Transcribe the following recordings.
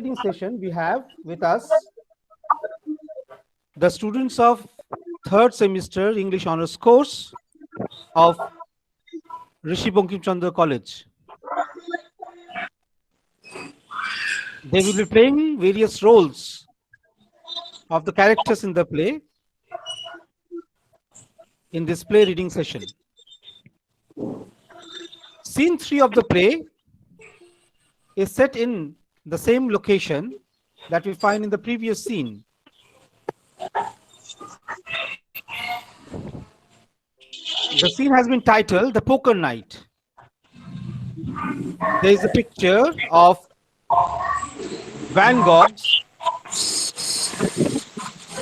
reading session, we have with us the students of third semester English Honours course of Rishi Bankim Chandra College. They will be playing various roles of the characters in the play in this play reading session. Scene 3 of the play is set in the same location that we find in the previous scene. The scene has been titled The Poker Night. There is a picture of Van Gogh's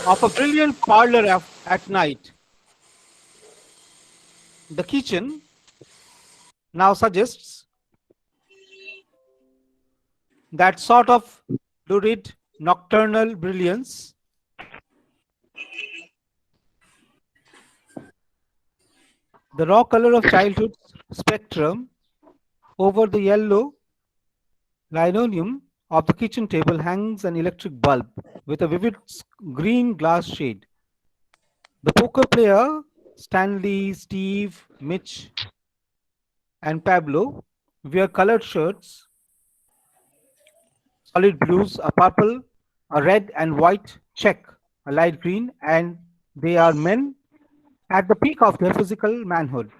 of a brilliant parlor at night. The kitchen now suggests that sort of lurid nocturnal brilliance the raw color of childhood's spectrum over the yellow linoleum of the kitchen table hangs an electric bulb with a vivid green glass shade. The poker player, Stanley, Steve, Mitch, and Pablo wear colored shirts, solid blues, a purple, a red and white check, a light green, and they are men at the peak of their physical manhood,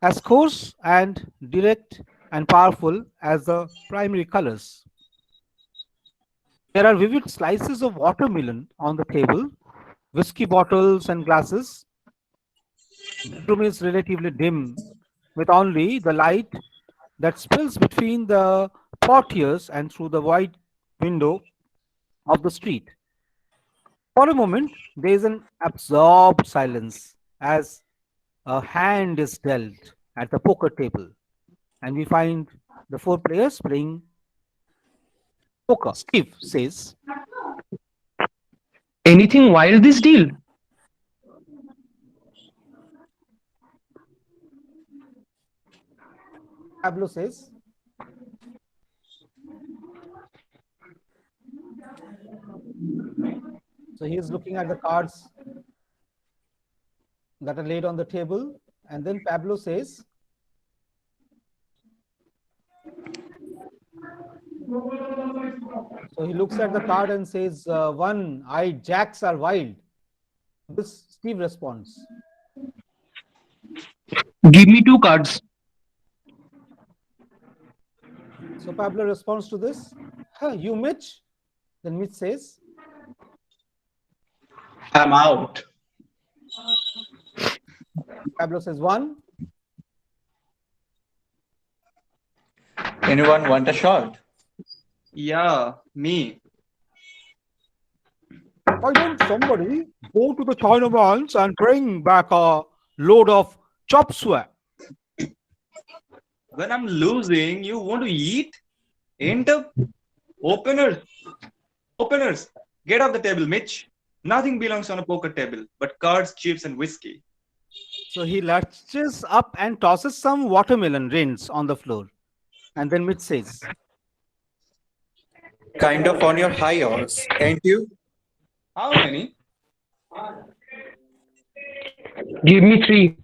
as coarse and direct and powerful as the primary colors. There are vivid slices of watermelon on the table, whiskey bottles and glasses. The room is relatively dim, with only the light that spills between the portieres and through the wide window of the street. For a moment, there is an absorbed silence as a hand is dealt at the poker table, and we find the four players playing poker. Steve says, Anything wild this deal? Pablo says, so he is looking at the cards that are laid on the table, and then Pablo says, so he looks at the card and says, one-eyed jacks are wild. This Steve responds. Give me 2 cards. So Pablo responds to this, you Mitch? Then Mitch says, I'm out. Pablo says 1. Anyone want a shot? Yeah, me. Why don't somebody go to the Chinaman's and bring back a load of chop suey? When I'm losing, you want to eat? Enter. Openers. Openers. Get off the table, Mitch. Nothing belongs on a poker table but cards, chips, and whiskey. So he lurches up and tosses some watermelon rinds on the floor. And then Mitch says, Kind of on your high horse, ain't you? How many? Give me 3.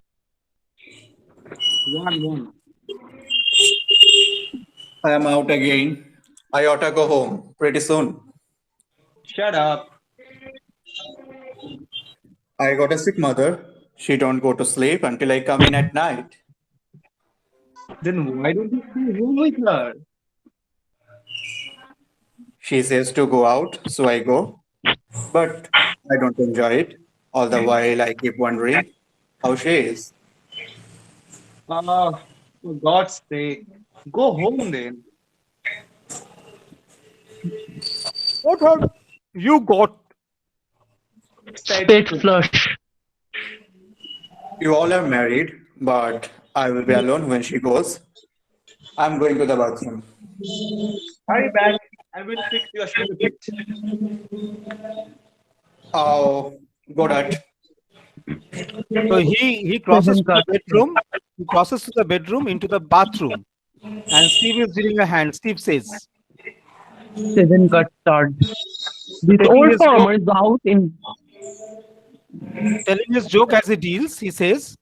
One. I am out again. I ought to go home pretty soon. Shut up. I got a sick mother. She don't go to sleep until I come in at night. Then why don't you stay home with her? She says to go out, so I go. But I don't enjoy it. All the while I keep wondering how she is. For God's sake, go home then. what have you got? Spade flush. You all are married, but I will be alone when she goes. I'm going to the bathroom. Hurry back. I will fix your sugar bit. Oh, go that. So he crosses to the bedroom. He crosses to the bedroom into the bathroom. And Steve is giving a hand. Steve says, Seven got started. This Taking old his farmer is out in telling his joke as he deals, he says,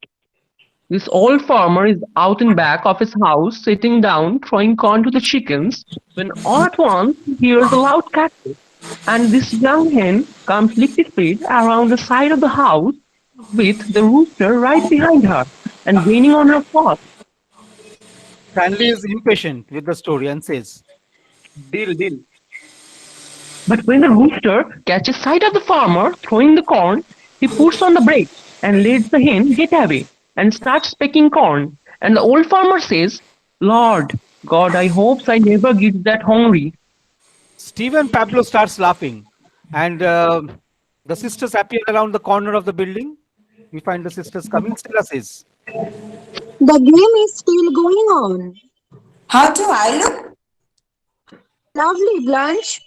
This old farmer is out in back of his house, sitting down, throwing corn to the chickens, when all at once he hears a loud cackle, and this young hen comes lickety-split around the side of the house, with the rooster right behind her, and gaining on her path. Stanley is impatient with the story and says, Deal, deal. But when the rooster catches sight of the farmer throwing the corn, he puts on the brake and lets the hen get away and starts pecking corn. And the old farmer says, Lord God, I hopes I never get that hungry. Steve and Pablo starts laughing, and the sisters appear around the corner of the building. We find the sisters coming. Stella says, The game is still going on. How do I look? Lovely, Blanche.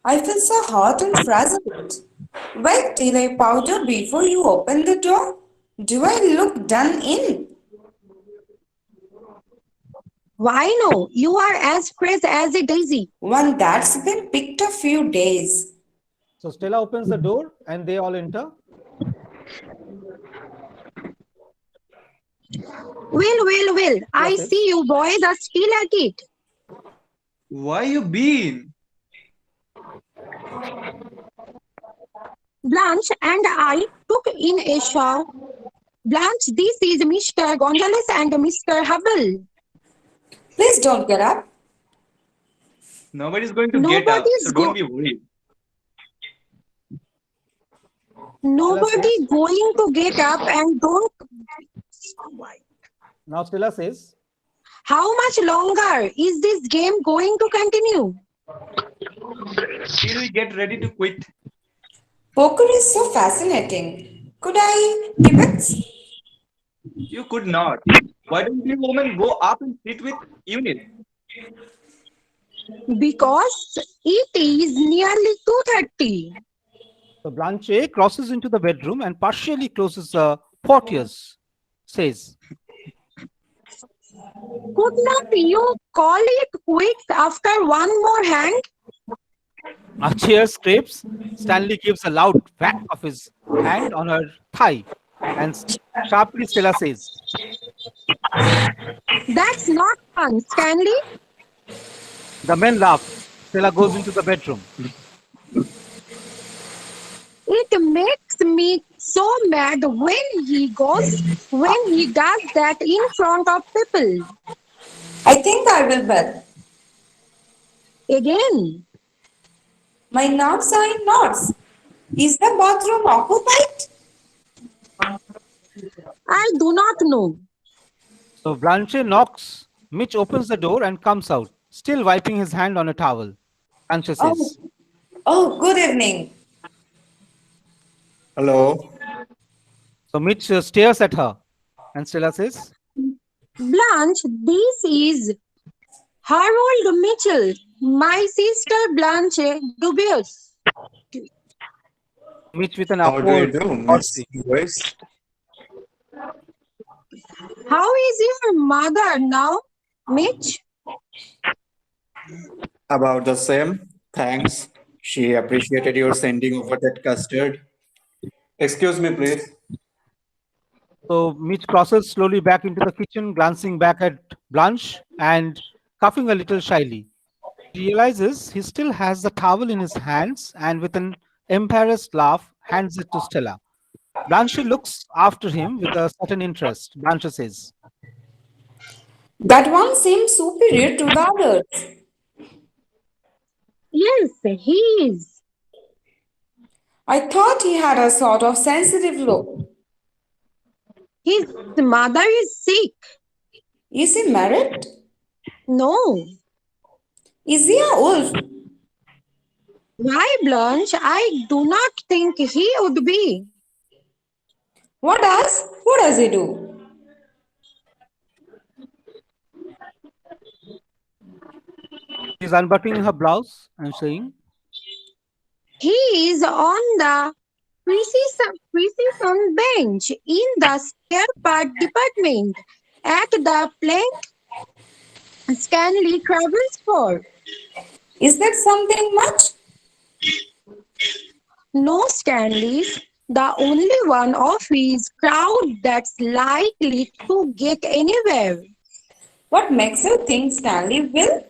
I feel so hot and frazzled. Wait till I powder before you open the door. Do I look done in? Why no? You are as fresh as a daisy. One that's been picked a few days. so Stella opens the door and they all enter. Well. I Yes, see you boys are still at it. Why you been? Blanche and I took in a shower. Blanche, this is Mr. Gonzalez and Mr. Hubble. Please don't get up. Nobody's going to get up, Nobody's so don't be worried. Nobody going to get up and don't. Now Stella says, How much longer is this game going to continue? Till we get ready to quit. Poker is so fascinating. Could I kibitz? You could not. Why don't you women go up and sit with Eunice? Because it is nearly 2:30. so Blanche crosses into the bedroom and partially closes the portieres. Says, Could not you call it quits after one more hand? a chair scrapes. Stanley gives a loud whack of his hand on her thigh, and sharply Stella says, That's not fun, Stanley. the men laugh. Stella goes into the bedroom. It makes me so mad when he does that in front of people. I think I will bet. Again, My knots are in knots. Is the bathroom occupied? I do not know. So Blanche knocks. Mitch opens the door and comes out, still wiping his hand on a towel. Blanche says, Oh, good evening. Hello. so Mitch stares at her, and Stella says, Blanche, this is Harold Mitchell, my sister Blanche Dubious. Mitch with an How do you upward do, Miss courtesy. Joyce? How is your mother now, Mitch? About the same. Thanks. She appreciated your sending over that custard. Excuse me, please. So Mitch crosses slowly back into the kitchen, glancing back at Blanche and coughing a little shyly. He realizes he still has the towel in his hands and with an embarrassed laugh hands it to Stella. Blanche looks after him with a certain interest. Blanche says, That one seems superior to the others. Yes, he is. I thought he had a sort of sensitive look. His mother is sick. Is he married? No. Is he a wolf? Why, Blanche? I do not think he would be. What does he do? she's unbuttoning her blouse and saying, He is on the precision bench in the spare part department at the plant Stanley travels for. Is that something much? No, Stanley's the only one of his crowd that's likely to get anywhere. What makes you think Stanley will?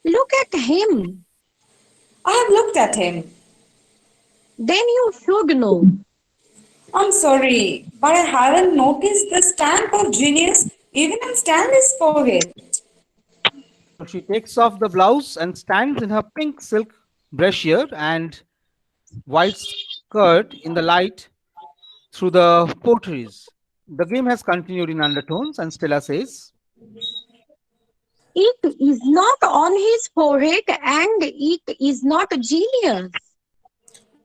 Look at him. I have looked at him. Then you should know. I'm sorry, but I haven't noticed the stamp of genius even on Stanley's forehead. So she takes off the blouse and stands in her pink silk brassiere and white skirt in the light through the portieres. The game has continued in undertones, and Stella says, It is not on his forehead and it is not genius.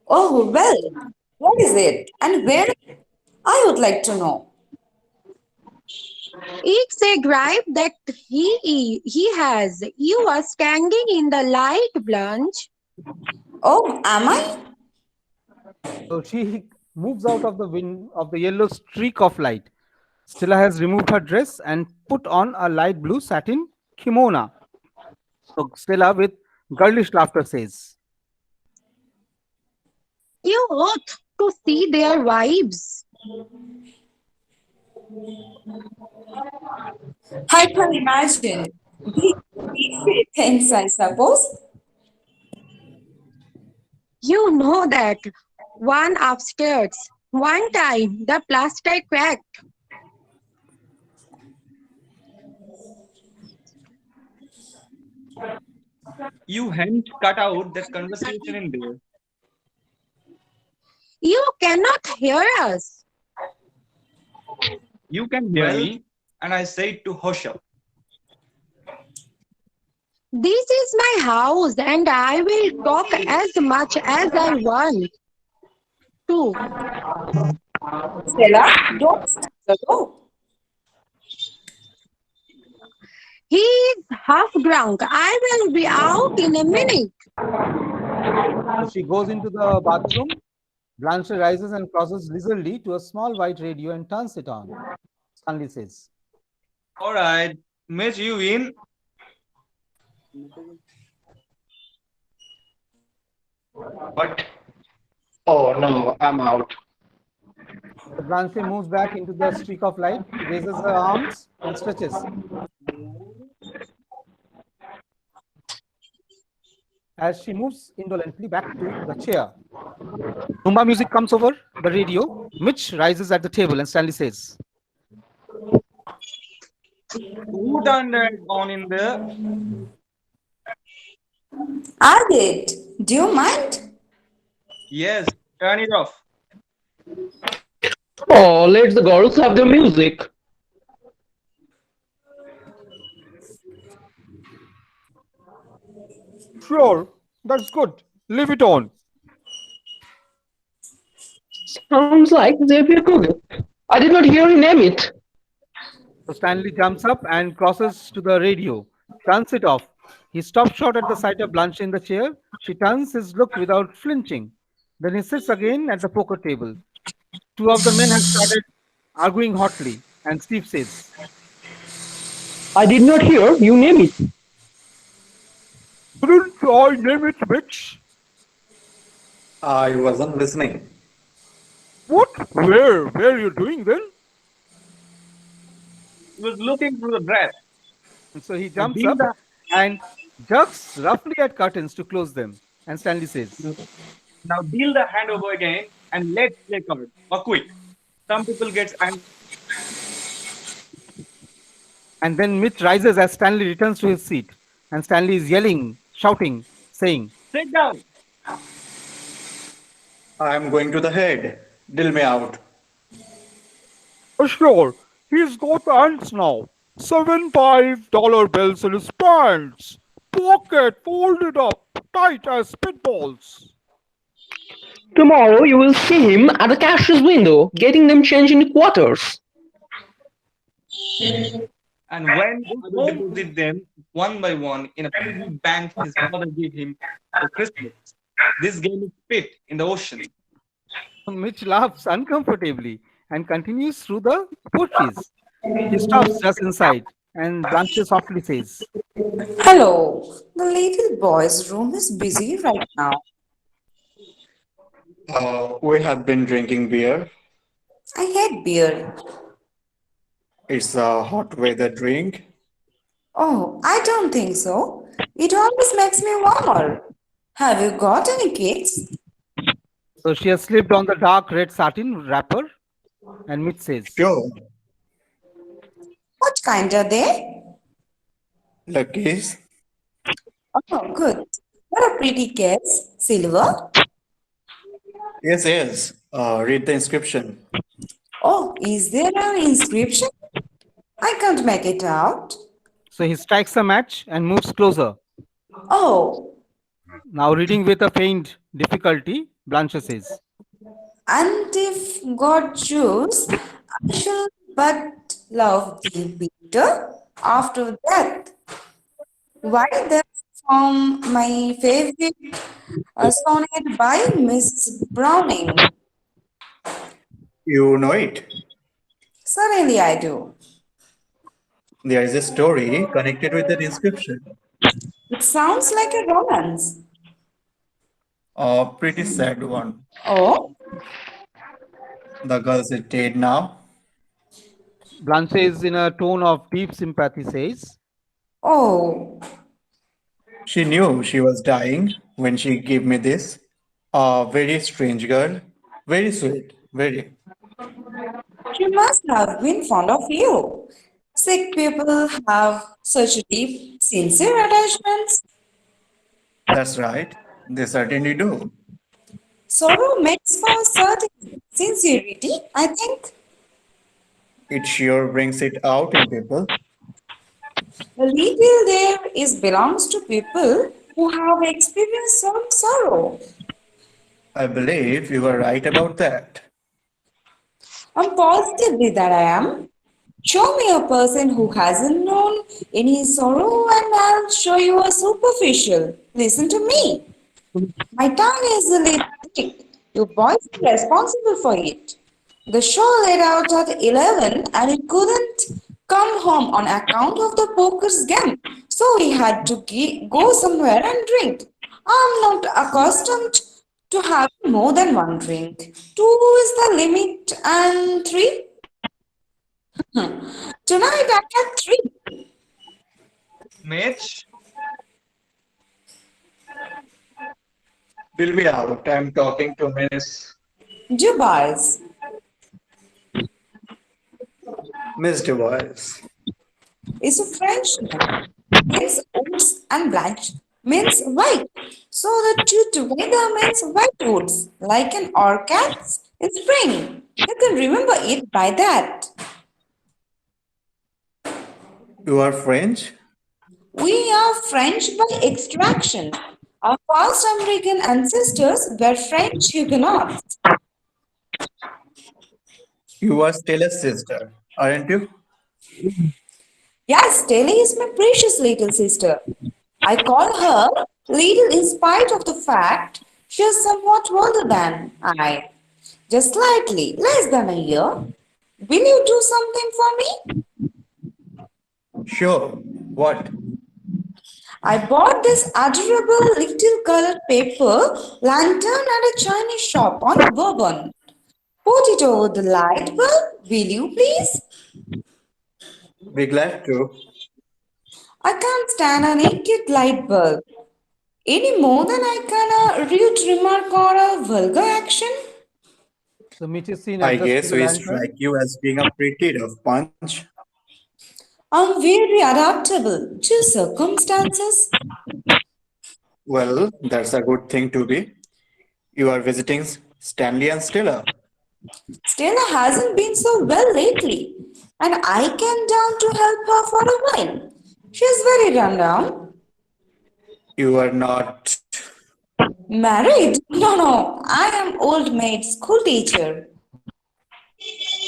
Oh, well, what is it and where? I would like to know. It's a gripe that he has. You are standing in the light, Blanche. Oh, am I? so she moves out of the wind of the yellow streak of light. Stella has removed her dress and put on a light blue satin kimono. So Stella, with girlish laughter, says, You ought to see their wives. I can imagine. Big things, I suppose. You know that one upstairs. One time the plaster cracked. You hadn't cut out that conversation in there. You cannot hear us. You can hear me, and I said to hush up. This is my house and I will talk as much as I want to. Stella, don't stop the door. He is half drunk. I will be out in a minute. so she goes into the bathroom. Blanche rises and crosses leisurely to a small white radio and turns it on. Stanley says, All right, Mitch, you in? What? Oh no, I'm out. Blanche moves back into the streak of light, raises her arms and stretches. As she moves indolently back to the chair, Rumba music comes over the radio. Mitch rises at the table and Stanley says, Who turned that on in there? I did. Do you mind? Yes, turn it off. Oh, let the girls have their music. Sure, that's good. Leave it on. Sounds like Xavier Cougar. I did not hear him name it. So Stanley jumps up and crosses to the radio, turns it off. He stops short at the sight of Blanche in the chair. She turns his look without flinching. Then he sits again at the poker table. Two of the men have started arguing hotly, and Steve says, I did not hear you name it. Couldn't I name it, Mitch? I wasn't listening. What? Where? Where are you doing then? He was looking through the dress. And so he jumps Deal up the- and jerks roughly at curtains to close them. And Stanley says, Now deal the hand over again and let's play cards. Or quick. Some people get angry. and then Mitch rises as Stanley returns to his seat. And Stanley is yelling, shouting, saying, Sit down. I'm going to the head. Deal me out. Oh, sure, he's got ants now. $7 bills in his pants. Pocket folded up, tight as spitballs. Tomorrow you will see him at the cashier's window, getting them changed into quarters. And when he deposit them one by one in a piggy bank his mother gave him for Christmas, this game is spit in the ocean. Mitch laughs uncomfortably and continues through the porches. He stops just inside and Blanche softly says, Hello, the little boy's room is busy right now. We have been drinking beer. I hate beer. It's a hot weather drink. Oh, I don't think so. It always makes me warmer. Have you got any kids? So she has slipped on the dark red satin wrapper, and Mitch says, Sure, What kind are they? Lucky's. Oh, good. What a pretty case. Silver? Yes, yes. Read the inscription. Oh, is there an inscription? I can't make it out. so he strikes a match and moves closer. Oh, Now reading with a faint difficulty, Blanche says, and if God choose, I shall but love thee, Peter, after death. Why that's from my favorite sonnet by Miss Browning. You know it. Certainly I do. There is a story connected with that inscription. It sounds like a romance. A pretty sad one. Oh, The girl is dead now. Blanche is in a tone of deep sympathy says, oh, She knew she was dying when she gave me this. A very strange girl. Very sweet. Very. she must have been fond of you. Sick people have such deep, sincere attachments. That's right. They certainly do. Sorrow makes for certain sincerity, I think. It sure brings it out in people. A little there is belongs to people who have experienced some sorrow. I believe you were right about that. I'm positively that I am. Show me a person who hasn't known any sorrow and I'll show you a superficial. Listen to me. My tongue is a little thick. You boys are responsible for it. The show let out at 11 and it couldn't come home on account of the poker's game. So we had to go somewhere and drink. I'm not accustomed to having more than one drink. Two is the limit and three? Tonight I had three. Mitch, Will be out. I'm talking to Jubars. Miss Device. Is a French name. Means oats and blanche means white. So the two together means white oats, like an orchid in spring. You can remember it by that. You are French? We are French by extraction. Our first American ancestors were French Huguenots. You are still a sister, aren't you? Yes, Stella is my precious little sister. I call her little in spite of the fact she is somewhat older than I. Just slightly, less than a year. Will you do something for me? Sure. What? I bought this adorable little colored paper lantern at a Chinese shop on Bourbon. Put it over the light bulb, will you please? Be glad to. I can't stand a naked light bulb any more than I can a rude remark or a vulgar action. so Mitch is seen I adjusting guess the we lantern. strike you as being a pretty rough punch. I'm very adaptable to circumstances. Well, that's a good thing to be. You are visiting Stanley and Stella. Stella hasn't been so well lately, and I came down to help her for a while. She's very run down. You are not. Married? No, no, I am old maid school teacher.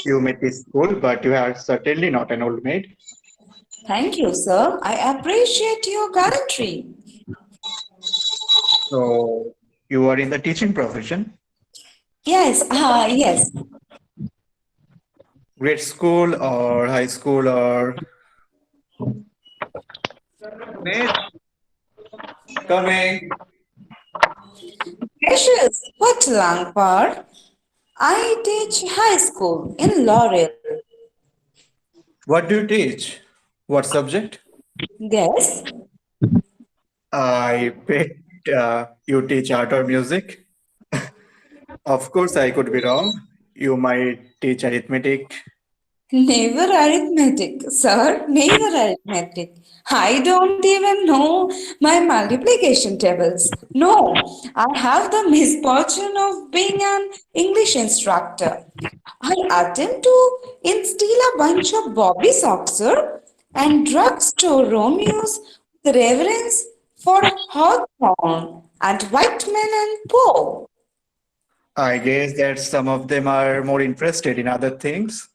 You met in school, but you are certainly not an old maid. Thank you, sir. I appreciate your gallantry. So you are in the teaching profession. Yes, yes. Grade school or high school or Mitch, Coming. Precious, what Langpar? I teach high school in Laurel. What do you teach? What subject? Guess? I bet you teach art or music. Of course, I could be wrong. You might teach arithmetic. Never arithmetic, sir. Never arithmetic. I don't even know my multiplication tables. No, I have the misfortune of being an English instructor. I attempt to instill a bunch of Bobby Soxer and drugstore Romeos with reverence for Hawthorne and Whiteman and Poe. I guess that some of them are more interested in other things.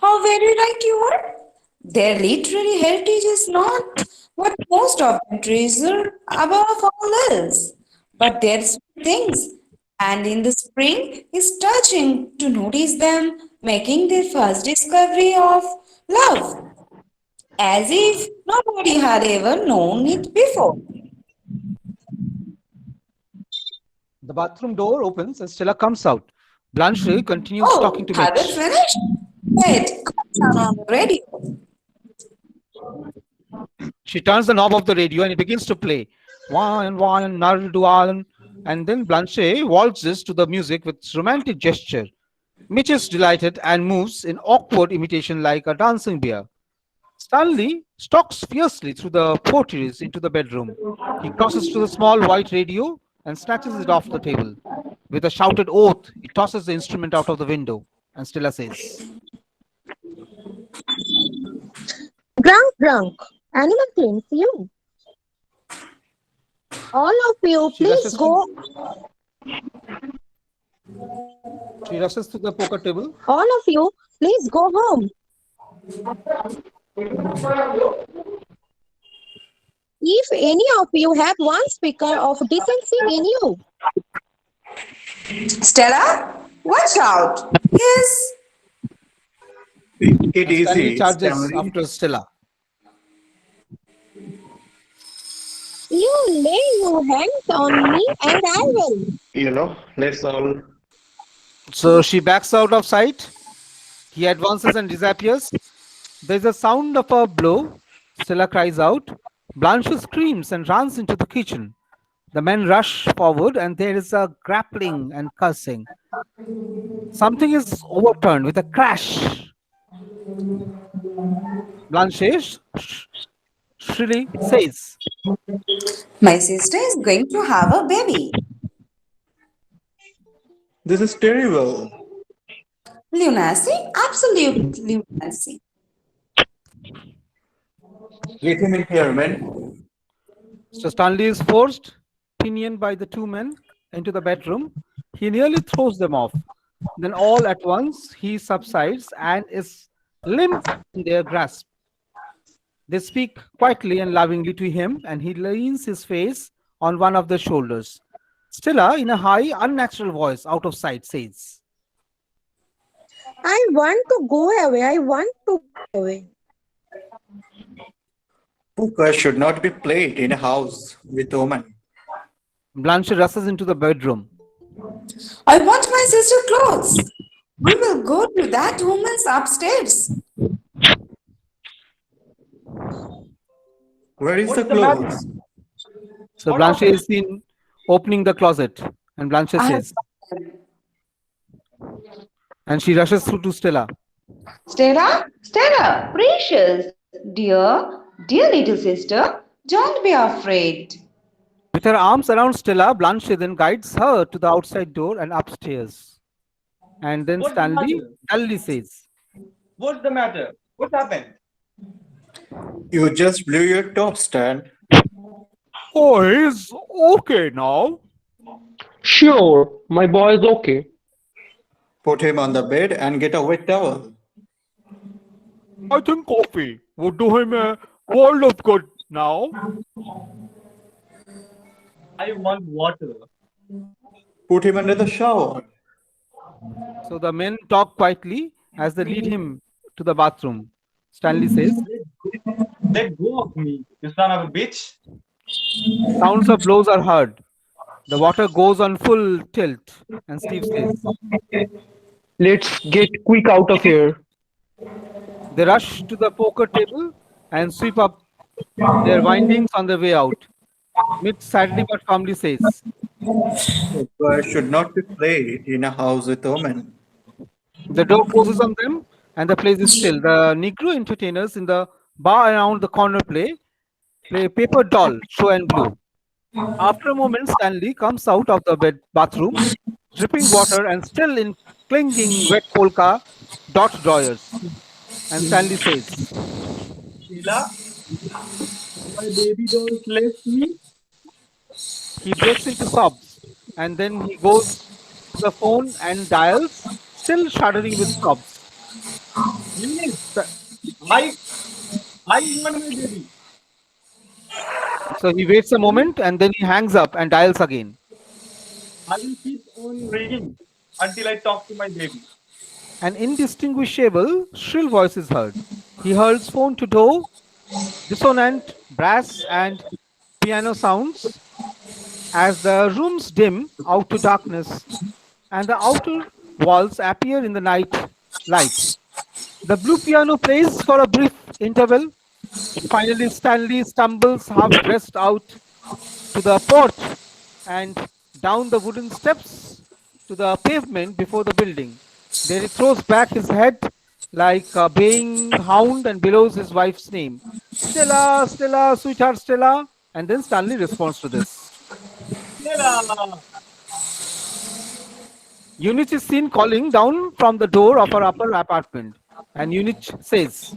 How very right you are. Their literary heritage is not what most of them treasure above all else, but their sweet things. And in the spring, it's touching to notice them making their first discovery of love, as if nobody had ever known it before. The bathroom door opens and Stella comes out. Blanche continues Oh, talking to have it Mitch. finished? Wait, come turn on the radio. She turns the knob of the radio and it begins to play. Wine, Narduan. And then Blanche waltzes to the music with romantic gesture. Mitch is delighted and moves in awkward imitation like a dancing bear. Stanley stalks fiercely through the portieres into the bedroom. He crosses to the small white radio and snatches it off the table. With a shouted oath, he tosses the instrument out of the window. And Stella says, Drunk. Animal claims you. All of you, She please rushes go. she rushes to the poker table. All of you, please go home. If any of you have one speaker of decency in you, Stella, watch out. Yes. Take it Stanley easy, charges Stanley. after Stella. you lay your hands on me and I will. Let's all. So she backs out of sight. He advances and disappears. There's a sound of a blow. Stella cries out. Blanche screams and runs into the kitchen. The men rush forward and there is a grappling and cursing. Something is overturned with a crash. Blanche shrilly says, My sister is going to have a baby. This is terrible. Lunacy? Absolute lunacy. Get him in here, man. So Stanley is forced, pinioned by the two men, into the bedroom. He nearly throws them off. Then all at once he subsides and is limp in their grasp. They speak quietly and lovingly to him, and he leans his face on one of their shoulders. Stella, in a high, unnatural voice, out of sight, says, I want to go away. I want to go away. Poker should not be played in a house with women. Blanche rushes into the bedroom. I want my sister clothes. We will go to that woman's upstairs. Where is What's the the matter? clothes? So What Blanche happened? is seen opening the closet, and Blanche I have says, and she rushes through to Stella. Stella, precious, dear little sister, don't be afraid. With her arms around Stella, Blanche then guides her to the outside door and upstairs. And then What's the Stanley matter? dully says, What's the matter? What happened? You just blew your top, Stan. oh, he's okay now. Sure, my boy is okay. Put him on the bed and get a wet towel. I think coffee would do him a world of good now. I want water. Put him under the shower. So the men talk quietly as they lead him to the bathroom. Stanley says, Let go of me, you son of a bitch. Sounds of blows are heard. The water goes on full tilt, and Steve says, Let's get quick out of here. they rush to the poker table and sweep up their windings on the way out. Mitch sadly but calmly says, Poker should not be played in a house with women. the door closes on them, and the place is still. The Negro entertainers in the bar around the corner play paper doll, show and blue. After a moment, Stanley comes out of the bathroom, dripping water and still in clinging wet polka dot drawers. And Stanley says, Sheila, my baby doll left me. he breaks into sobs, and then he goes to the phone and dials, still shuddering with sobs. Eunice, Sta- I want my baby. So he waits a moment and then he hangs up and dials again. I will keep on ringing until I talk to my baby. An indistinguishable shrill voice is heard. He hurls phone to door, dissonant brass and piano sounds as the rooms dim out to darkness and the outer walls appear in the night light. The blue piano plays for a brief interval. Finally, Stanley stumbles half dressed out to the porch and down the wooden steps to the pavement before the building. There he throws back his head like a baying hound and bellows his wife's name. Stella, Stella, sweetheart Stella. And then Stanley responds to this. Sheila, Eunice is seen calling down from the door of her upper apartment. And Eunice says,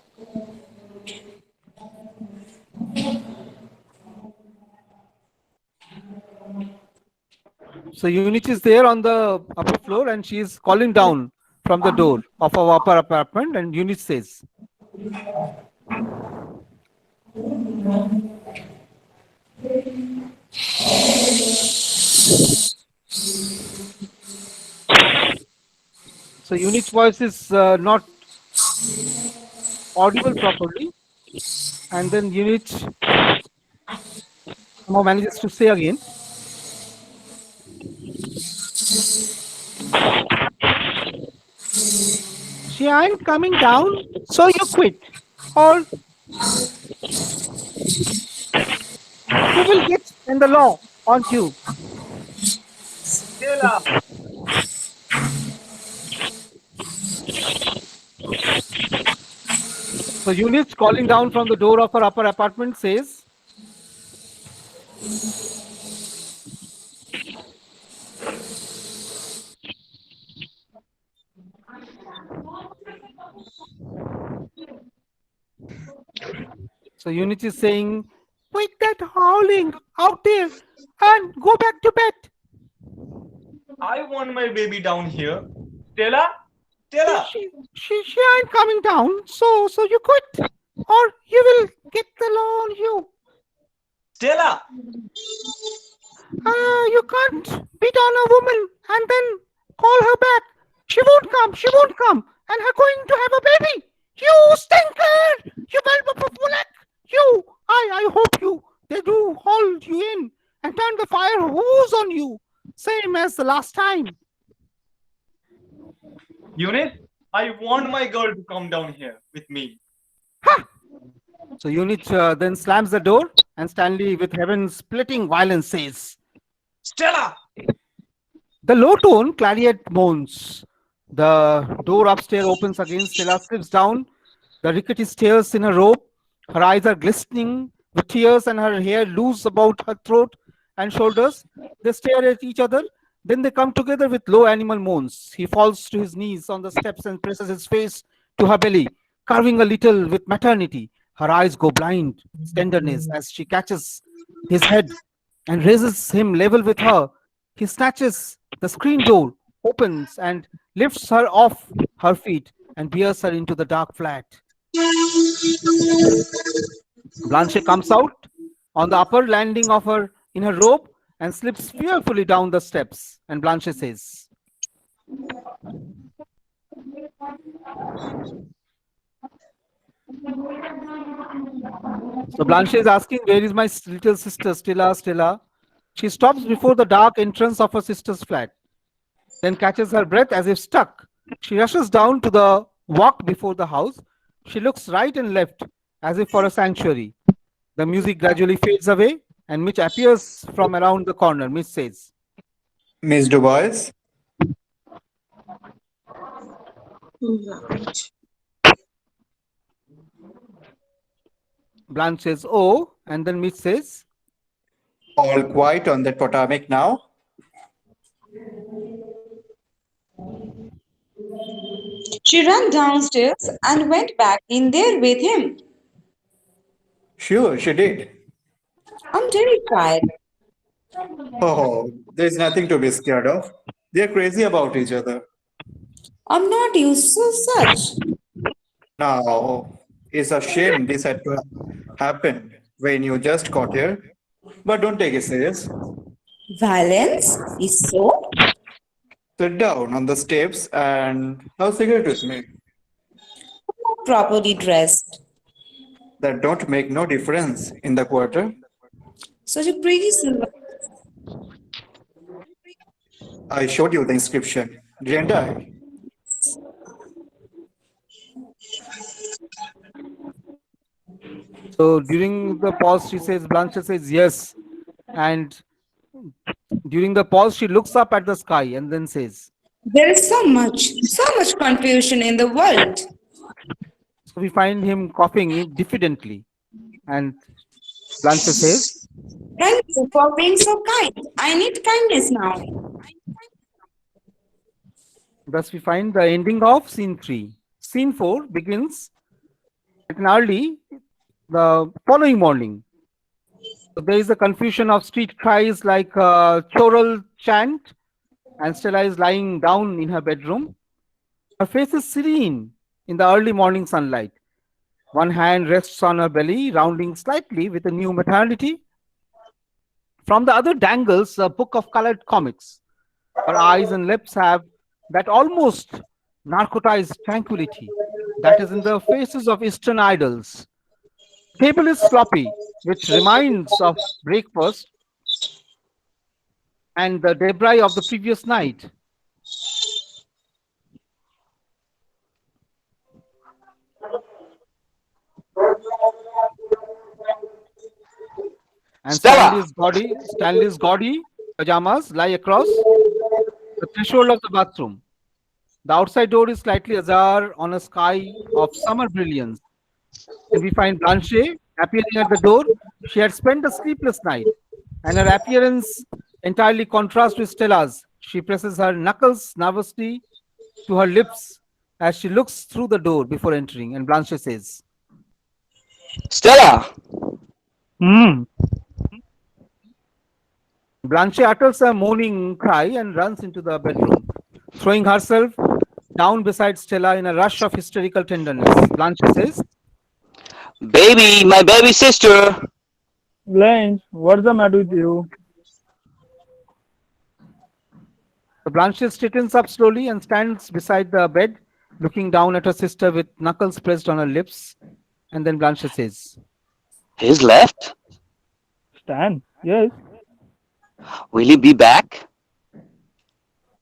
so Eunice is there on the upper floor and she is calling down from the door of our upper apartment. And Eunice says, so Eunice's voice is not audible properly. And then Eunice somehow manages to say again, she ain't coming down, so you quit. Or you will get in the law, aren't you? Sheila, So Eunice calling down from the door of her upper apartment says, so Eunice is saying, quit that howling out there and go back to bed. I want my baby down here. Stella, Stella, She ain't coming down, so you quit, or you will get the law on you. Stella. You can't beat on a woman and then call her back. She won't come, and her going to have a baby. You stinker! You bulbopopulek! You! I hope they do hold you in and turn the fire hose on you, same as the last time. Eunice, I want my girl to come down here with me. So Eunice then slams the door, and Stanley, with heaven-splitting violence, says, Stella! the low tone clarinet moans. The door upstairs opens again. Stella slips down the rickety stairs in a robe. Her eyes are glistening with tears and her hair loose about her throat and shoulders. They stare at each other. Then they come together with low animal moans. He falls to his knees on the steps and presses his face to her belly, carving a little with maternity. Her eyes go blind with tenderness as she catches his head and raises him level with her. He snatches the screen door, opens and lifts her off her feet and bears her into the dark flat. Blanche comes out on the upper landing of her in her robe and slips fearfully down the steps. And Blanche says, So Blanche is asking, "Where is my little sister, Stella? Stella?" She stops before the dark entrance of her sister's flat, then catches her breath as if stuck. She rushes down to the walk before the house. She looks right and left, as if for a sanctuary. The music gradually fades away, and Mitch appears from around the corner. Mitch says, Miss Dubois, Right. Blanche says, "Oh," and then Mitch says, all quiet on that Potomac now? She ran downstairs and went back in there with him. Sure, she did. I'm terrified. Oh, there's nothing to be scared of. They're crazy about each other. I'm not used to such. Now, it's a shame this had to happen when you just got here, but don't take it serious. Violence is so Sit down on the steps and have a cigarette with me. properly dressed. That don't make no difference in the quarter. Such a pretty silver. I showed you the inscription, didn't I? so during the pause, she says, Blanche says, "Yes." And during the pause, she looks up at the sky and then says, There is so much confusion in the world. so we find him coughing diffidently. And Blanche says, Thank you for being so kind. I need kindness now. thus we find the ending of scene 3. Scene 4 begins at an early the following morning. So there is a confusion of street cries like a choral chant, and Stella is lying down in her bedroom. Her face is serene in the early morning sunlight. One hand rests on her belly, rounding slightly with a new maternity. From the other dangles a book of colored comics. Her eyes and lips have that almost narcotized tranquility that is in the faces of Eastern idols. Table is sloppy, which reminds of breakfast and the debris of the previous night. And Stella! Stanley's gaudy pajamas lie across the threshold of the bathroom. The outside door is slightly ajar on a sky of summer brilliance. And we find Blanche appearing at the door. She had spent a sleepless night, and her appearance entirely contrasts with Stella's. She presses her knuckles nervously to her lips as she looks through the door before entering, and Blanche says, Stella! "Hmm." Blanche utters a moaning cry and runs into the bedroom, throwing herself down beside Stella in a rush of hysterical tenderness. Blanche says, Baby, my baby sister! Blanche, what's the matter with you? Blanche straightens up slowly and stands beside the bed, looking down at her sister with knuckles pressed on her lips. And then Blanche says, He's left? Stan, yes, Will he be back?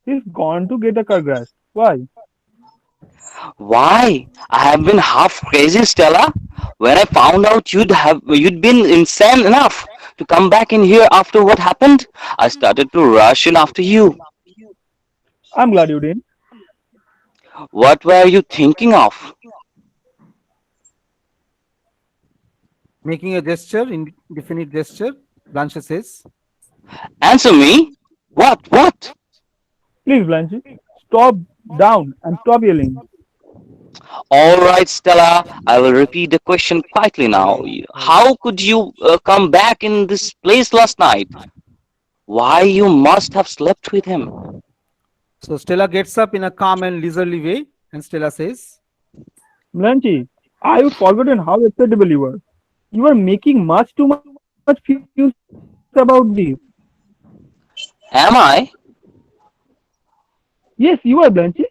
he's gone to get a car grass. Why? Why? I have been half crazy, Stella. When I found out you'd been insane enough to come back in here after what happened, I started to rush in after you. I'm glad you did. What were you thinking of? making a gesture, indefinite gesture, Blanche says, Answer me. What? Please, Blanche, stop down and stop yelling. All right, Stella, I will repeat the question quietly now. How could you come back in this place last night? Why you must have slept with him? So Stella gets up in a calm and leisurely way, and Stella says, Blanche, I had forgotten how excitable you were. You were making much too much fuss about this. Am I? Yes, you are, Blanche.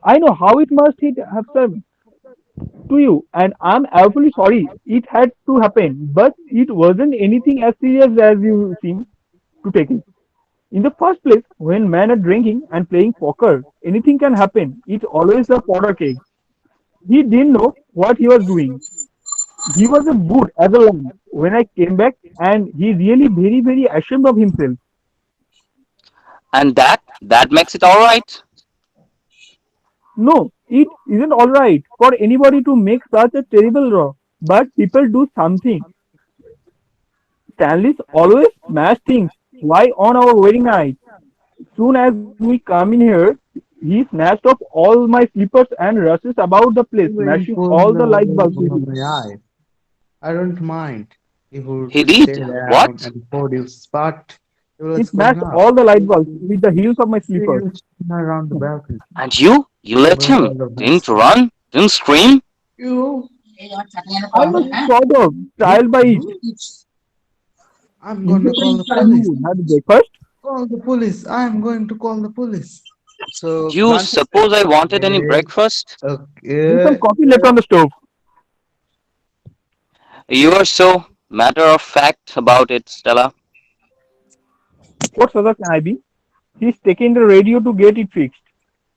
I know how it must hit have served. to you, and I'm awfully sorry it had to happen, but it wasn't anything as serious as you seem to take it. In the first place, when men are drinking and playing poker, anything can happen. It's always a powder keg. He didn't know what he was doing. He was a good as a lamb when I came back, and he really very, very ashamed of himself. And that makes it all right. No, it isn't alright for anybody to make such a terrible law, but people do something. Stanley's always smash things. Why on our wedding night? Soon as we come in here, he snatched off all my slippers and rushes about the place, Even smashing pulled all the the light bulbs with on it. my eyes. I don't mind. He would He stay did. down What? and produce, but He what's going smashed on? all the light bulbs with the heels of my See slippers. you around the balcony. And you let Going him? on the Didn't west side. run? Didn't scream? You, I was sort of trialed by it. I'm Did going to call the police. you had breakfast? Call the police. I'm going to call the police. So You Blanche said, suppose I wanted any Okay. breakfast? There's some Okay. coffee left on the stove. You are so matter of fact about it, Stella. What other can I be? He's taken the radio to get it fixed.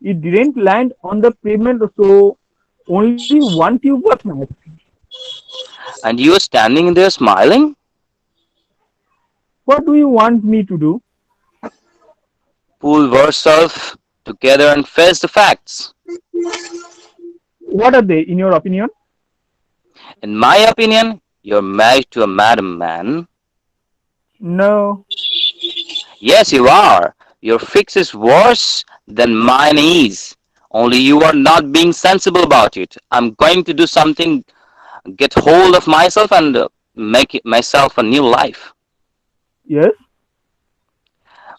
It didn't land on the pavement, so only one tube was smashed. And you are standing there smiling? What do you want me to do? Pull yourself together and face the facts. What are they, in your opinion? In my opinion, you're married to a madam man. No. Yes, you are. Your fix is worse than mine is. Only you are not being sensible about it. I'm going to do something, get hold of myself and make myself a new life. Yes?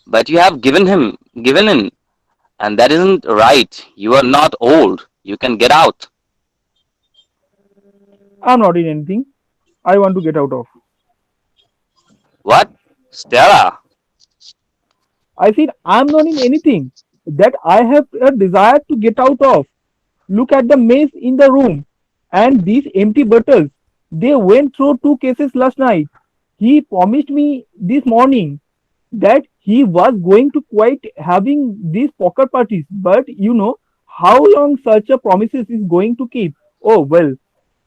But you have given in, and that isn't right. You are not old. You can get out. I'm not in anything. I want to get out of. What? Stella, I said I'm not in anything that I have a desire to get out of. Look at the mess in the room and these empty bottles. They went through two cases last night. He promised me this morning that he was going to quit having these poker parties, but you know how long such a promises is going to keep. Oh well,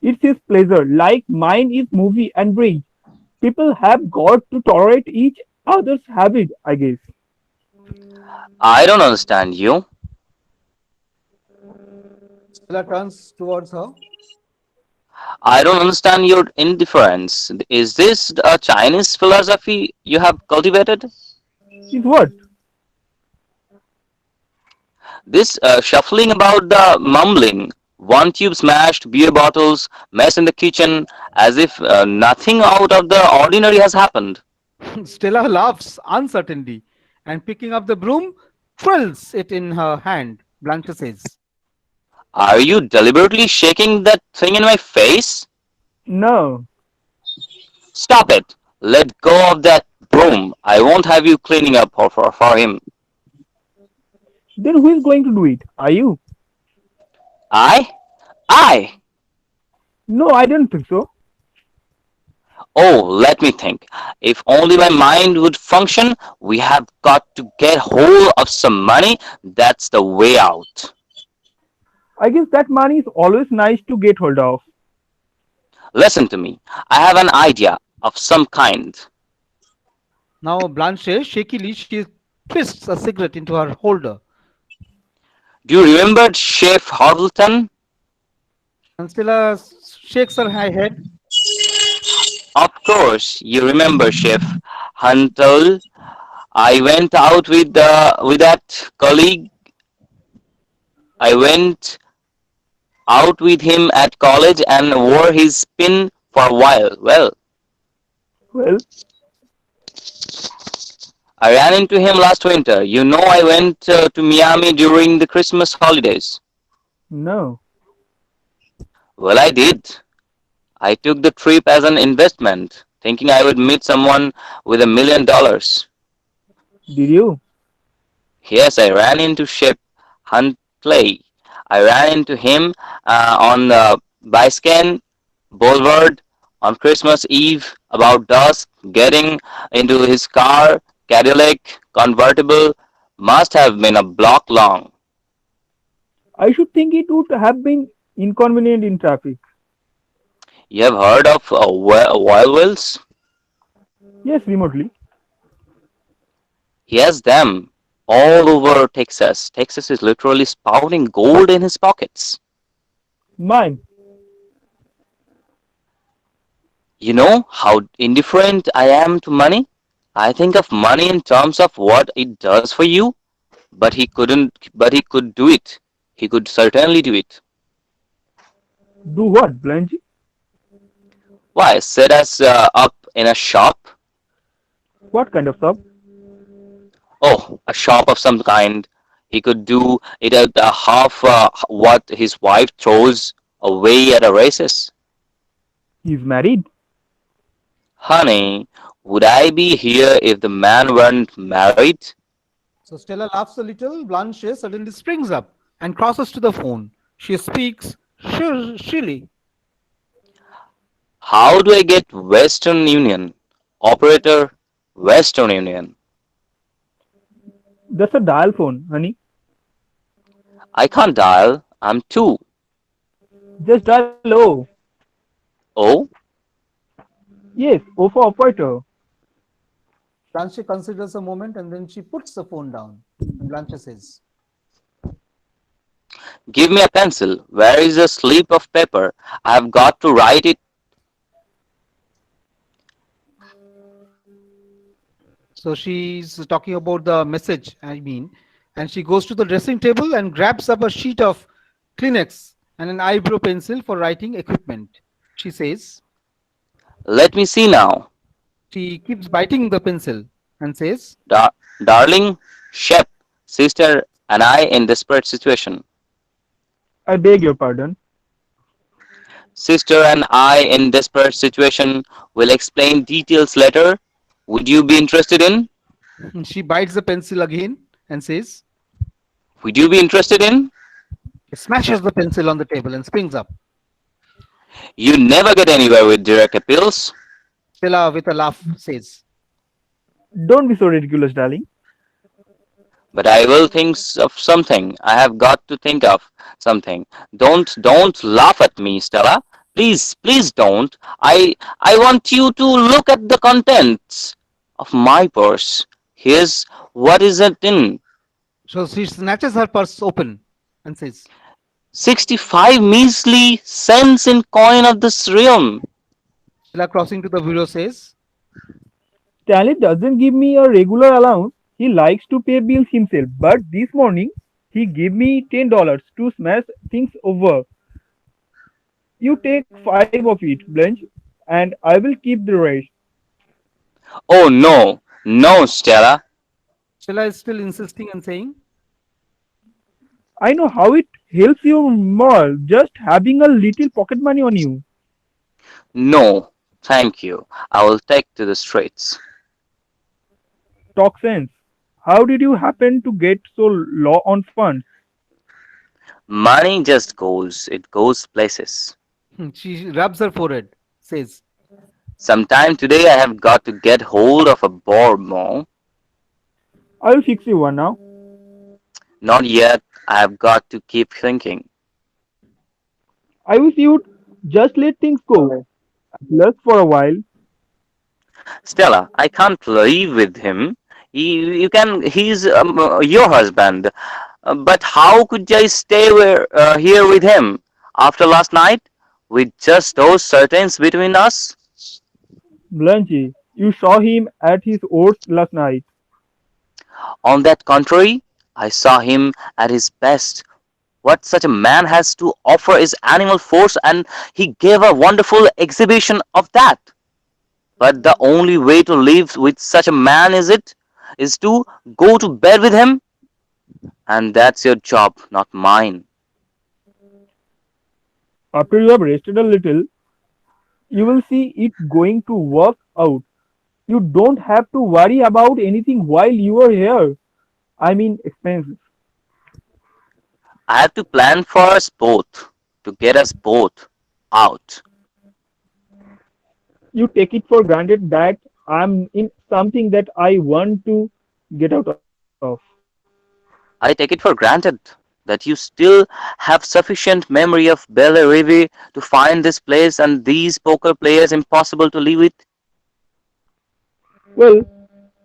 it's his pleasure, like mine is movie and drink. People have got to tolerate each other's habit, I guess. I don't understand you. Stella turns towards her. I don't understand your indifference. Is this a Chinese philosophy you have cultivated? Is what? This shuffling about the mumbling, one tube smashed, beer bottles, mess in the kitchen, as if nothing out of the ordinary has happened. Stella laughs uncertainly and picking up the broom, twirls it in her hand. Blanche says, Are you deliberately shaking that thing in my face? No. Stop it. Let go of that broom. I won't have you cleaning up for him. Then who is going to do it? Are you? I? I? No, I don't think so. Oh, let me think. If only my mind would function, we have got to get hold of some money. That's the way out. I guess that money is always nice to get hold of. Listen to me. I have an idea of some kind. now Blanche shakily she twists a cigarette into her holder. Do you remember Chef Hoddleton? And Stella shakes her head. Of course, you remember Chef Huntle. I went out with that colleague. I went out with him at college and wore his pin for a while. Well, Well, I ran into him last winter. You know, I went to Miami during the Christmas holidays. no. Well, I did. I took the trip as an investment, thinking I would meet someone with $1 million. Did you? Yes, I ran into Shep Huntley. I ran into him on Biscayne Boulevard on Christmas Eve about dusk, getting into his car, Cadillac convertible, must have been a block long. I should think it would have been inconvenient in traffic. You have heard of oil wells? Yes, remotely. He has them all over Texas. Texas is literally spouting gold in his pockets. Mine. You know how indifferent I am to money? I think of money in terms of what it does for you, but he could do it. He could certainly do it. Do what, Blanche? Why, set us up in a shop? What kind of shop? Oh, a shop of some kind. He could do it at half what his wife throws away at a races. He's married. Honey, would I be here if the man weren't married? So Stella laughs a little. Blanche suddenly springs up and crosses to the phone. She speaks shrilly. How do I get Western Union? Operator, Western Union. That's a dial phone, honey. I can't dial. I'm two. Just dial O. Oh, Yes, O for operator. Blanche considers a moment and then she puts the phone down. And Blanche says, give me a pencil. Where is a slip of paper? I've got to write it. so she's talking about the message, I mean, and she goes to the dressing table and grabs up a sheet of Kleenex and an eyebrow pencil for writing equipment. She says, Let me see now. she keeps biting the pencil and says, Darling, Shep, sister, and I in desperate situation. I beg your pardon. Sister and I in desperate situation will explain details later. Would you be interested in? she bites the pencil again and says, Would you be interested in? smashes the pencil on the table and springs up. You never get anywhere with direct appeals. Stella, with a laugh, says, Don't be so ridiculous, darling. But I will think of something. I have got to think of something. Don't laugh at me, Stella. Please don't. I want you to look at the contents of my purse. Here's what is it in. So she snatches her purse open and says, 65 measly cents in coin of this realm. Stella, crossing to the bureau, says, Stanley doesn't give me a regular allowance. He likes to pay bills himself. But this morning, he gave me $10 to smash things over. You take 5 of it, Blanche, and I will keep the rest. Oh no, Stella. Stella is still insisting and saying, I know how it helps you more just having a little pocket money on you. No, thank you. I will take to the streets. Talk sense. How did you happen to get so low on funds? Money just goes. It goes places. she rubs her forehead, says, Sometime today I have got to get hold of a Bormo. I will fix you one now. Not yet. I have got to keep thinking. I wish you'd just let things go. Just for a while. Stella, I can't live with him. He's your husband. But how could I stay here with him after last night? With just those curtains between us? Blanche, you saw him at his worst last night. On that contrary, I saw him at his best. What such a man has to offer is animal force, and he gave a wonderful exhibition of that. But the only way to live with such a man is to go to bed with him, and that's your job, not mine. After you have rested a little, you will see it going to work out. You don't have to worry about anything while you are here. I mean, expenses. I have to plan for us both, to get us both. out. You take it for granted that I'm in something that I want to get out of. I take it for granted that you still have sufficient memory of Belle Reve to find this place and these poker players impossible to live with. Well,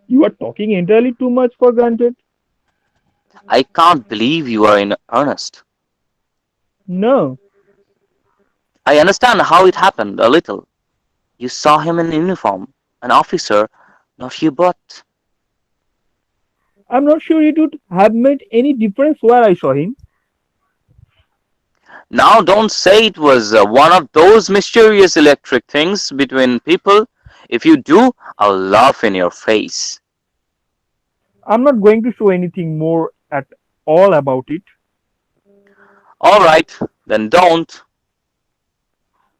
you are talking entirely too much for granted. I can't believe you are in earnest. No, I understand how it happened a little. You saw him in uniform, an officer, not you but. I'm not sure it would have made any difference where I saw him. Now don't say it was one of those mysterious electric things between people. If you do, I'll laugh in your face. I'm not going to show anything more at all about it. Alright, then don't.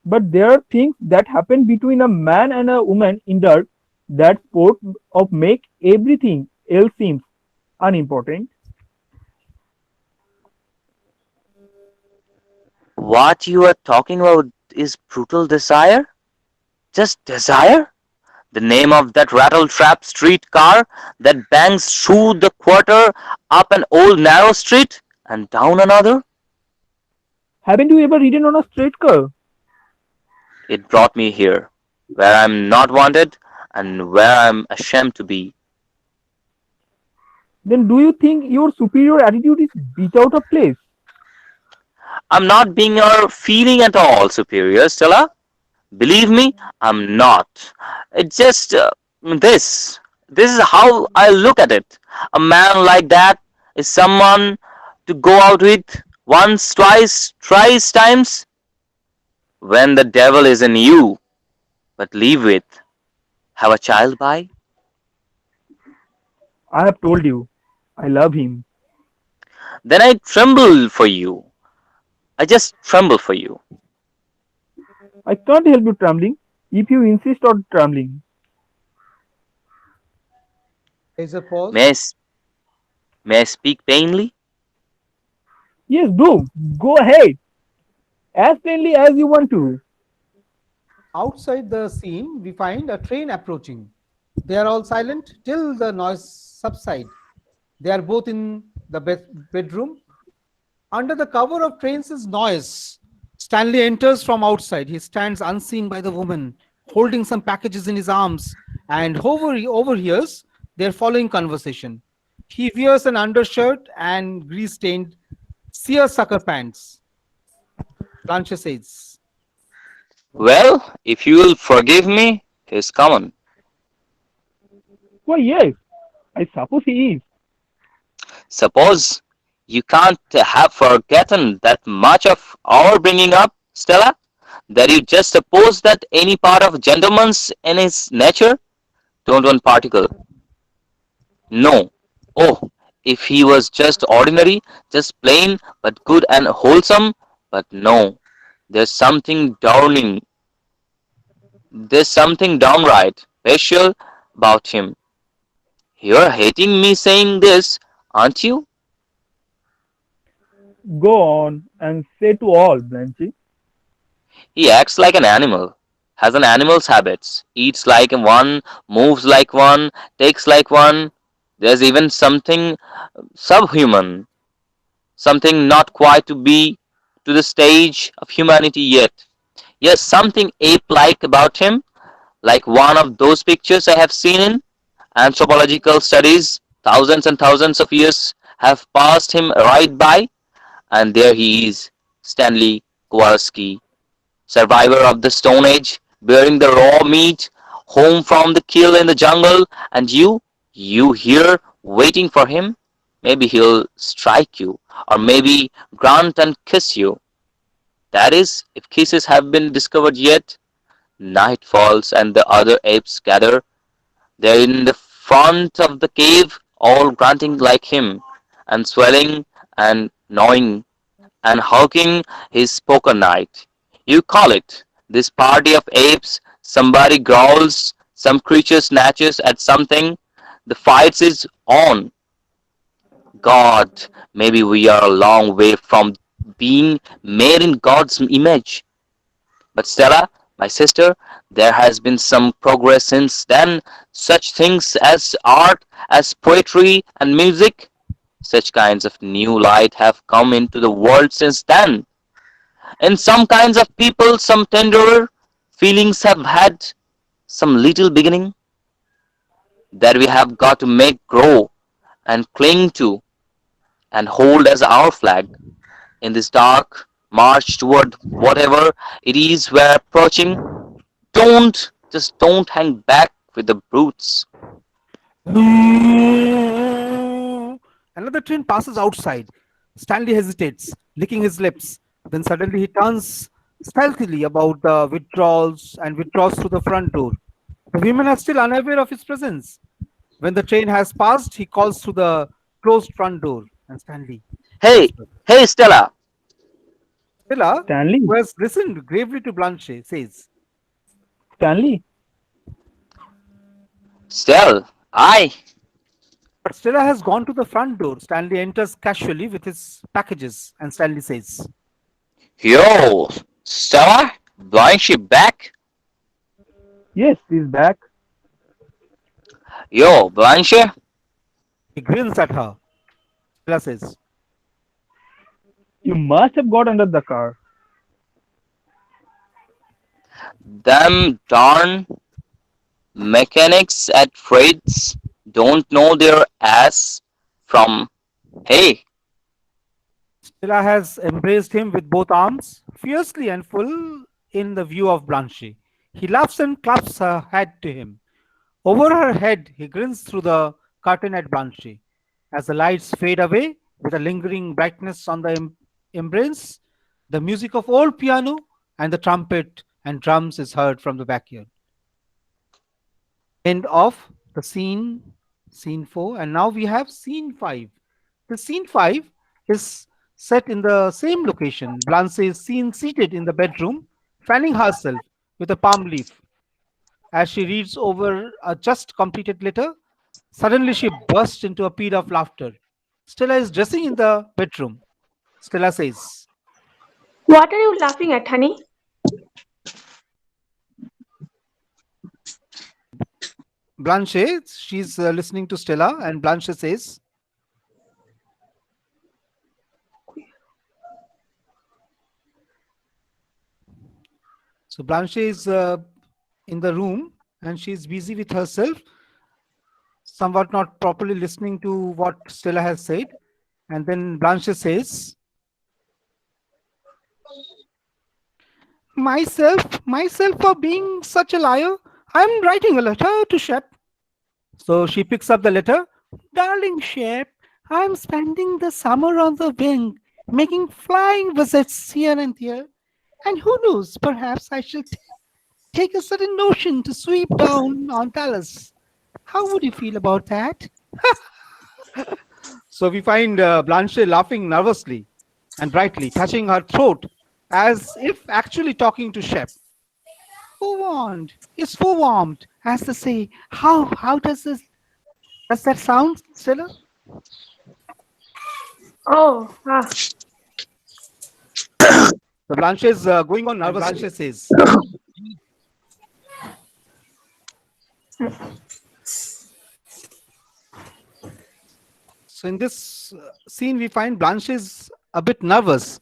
But there are things that happen between a man and a woman in dark that sort of make everything else seems unimportant. What you are talking about is brutal desire? Just desire? The name of that rattle-trap streetcar that bangs through the quarter, up an old narrow street, and down another? Haven't you ever ridden on a streetcar? It brought me here, where I'm not wanted and where I'm ashamed to be. Then do you think your superior attitude is bit out of place? I'm not being or feeling at all superior, Stella. Believe me, I'm not. It's just this. This is how I look at it. A man like that is someone to go out with once, twice, thrice times when the devil is in you, but live with, have a child by. I have told you, I love him. Then I tremble for you. I just tremble for you. I can't help you trembling if you insist on trembling. There's a pause. May I, may I speak plainly? Yes, do. Go ahead. As plainly as you want to. Outside the scene, we find a train approaching. They are all silent till the noise subsides. They are both in the bedroom. Under the cover of trains' noise, Stanley enters from outside. He stands unseen by the woman, holding some packages in his arms, and overhears their following conversation. He wears an undershirt and grease-stained seersucker pants. Blanche says, Well, if you will forgive me, he's coming. Why, yes, I suppose he is. Suppose you can't have forgotten that much of our bringing up, Stella? That you just suppose that any part of gentleman's in his nature? Don't one particle. No. Oh, if he was just ordinary, just plain, but good and wholesome, but no. There's something downing, there's something downright bestial about him. You're hating me saying this, aren't you? Go on and say to all, Blanche. He acts like an animal, has an animal's habits, eats like one, moves like one, takes like one. There's even something subhuman, something not quite to be to the stage of humanity yet. Yes, something ape-like about him, like one of those pictures I have seen in anthropological studies. Thousands and thousands of years have passed him right by, and there he is, Stanley Kowalski, survivor of the Stone Age, bearing the raw meat home from the kill in the jungle, and you here waiting for him? Maybe he'll strike you, or maybe grunt and kiss you. That is, if kisses have been discovered yet. Night falls and the other apes gather. They're in the front of the cave, all grunting like him, and swelling and gnawing and hawking his poker night. You call it. This party of apes, somebody growls, some creature snatches at something. The fight is on. God, maybe we are a long way from being made in God's image. But Stella, my sister, there has been some progress since then. Such things as art, as poetry and music, such kinds of new light have come into the world since then. And some kinds of people, some tenderer feelings have had some little beginning that we have got to make grow and cling to and hold as our flag in this dark march toward whatever it is we're approaching. Don't hang back with the brutes. Another train passes outside. Stanley hesitates, licking his lips. Then suddenly he turns stealthily about the withdrawals and withdraws through the front door. The women are still unaware of his presence. When the train has passed, he calls through the closed front door. And Stanley, Hey, whispers. hey, Stella. Stella, Stanley, who has listened gravely to Blanche, says, Stanley, Stella, I. but Stella has gone to the front door. Stanley enters casually with his packages, and Stanley says, Yo, Stella, Blanche back? yes, he's back. Yo, Blanche, he grins at her. Stella says, You must have got under the car. them darn mechanics at Freights don't know their ass from hey. Stella has embraced him with both arms, fiercely and full in the view of Blanche. He laughs and claps her head to him. Over her head, he grins through the curtain at Blanche. As the lights fade away with a lingering brightness on the embrace, the music of old piano and the trumpet and drums is heard from the backyard. End of the scene 4, and now we have scene 5. The scene 5 is set in the same location. Blanche is seen seated in the bedroom, fanning herself with a palm leaf. As she reads over a just completed letter, suddenly she bursts into a peal of laughter. Stella is dressing in the bedroom. Stella says, What are you laughing at, honey? Blanche, she's listening to Stella, and Blanche says, so Blanche is in the room and she's busy with herself, somewhat not properly listening to what Stella has said. And then Blanche says, myself for being such a liar. I'm writing a letter to Shep. So she picks up the letter. Darling Shep, I'm spending the summer on the wing, making flying visits here and there. And who knows, perhaps I shall take a sudden notion to sweep down on Dallas. How would you feel about that? So we find Blanche laughing nervously and brightly, touching her throat as if actually talking to Shep. Forewarned is forewarned, as they say. How does that sound, Stella? Oh, So Blanche is going on nervously. Blanche says, so in this scene, we find Blanche is a bit nervous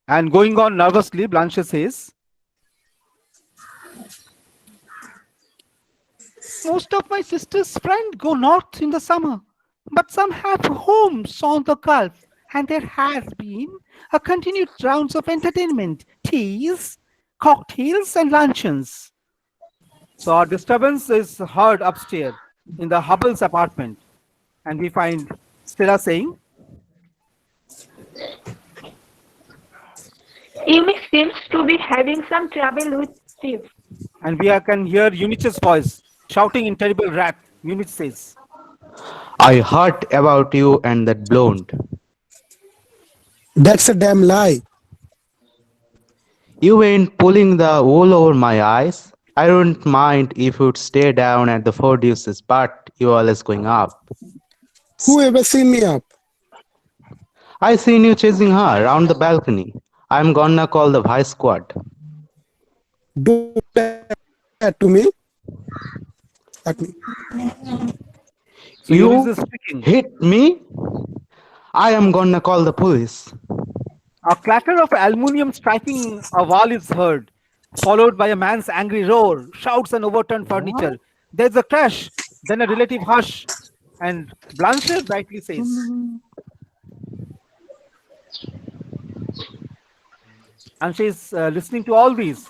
and going on nervously. Blanche says, most of my sister's friends go north in the summer, but some have homes on the Gulf, and there has been a continued rounds of entertainment, teas, cocktails, and luncheons. So our disturbance is heard upstairs in the Hubble's apartment, and we find Stella saying, Amy seems to be having some trouble with Steve. and we can hear Eunice's voice shouting in terrible wrath. Eunice says, I heard about you and that blonde. That's a damn lie. You ain't pulling the wool over my eyes. I don't mind if you'd stay down at the Four Deuces, but you always going up. Who ever seen me up? I seen you chasing her around the balcony. I'm gonna call the vice squad. Do that to me. At me. So Eunice You is speaking. hit me? I am gonna call the police. A clatter of aluminium striking a wall is heard, followed by a man's angry roar, shouts, and overturned furniture. There's a crash, then a relative hush, and Blanche brightly says, and she's listening to all these,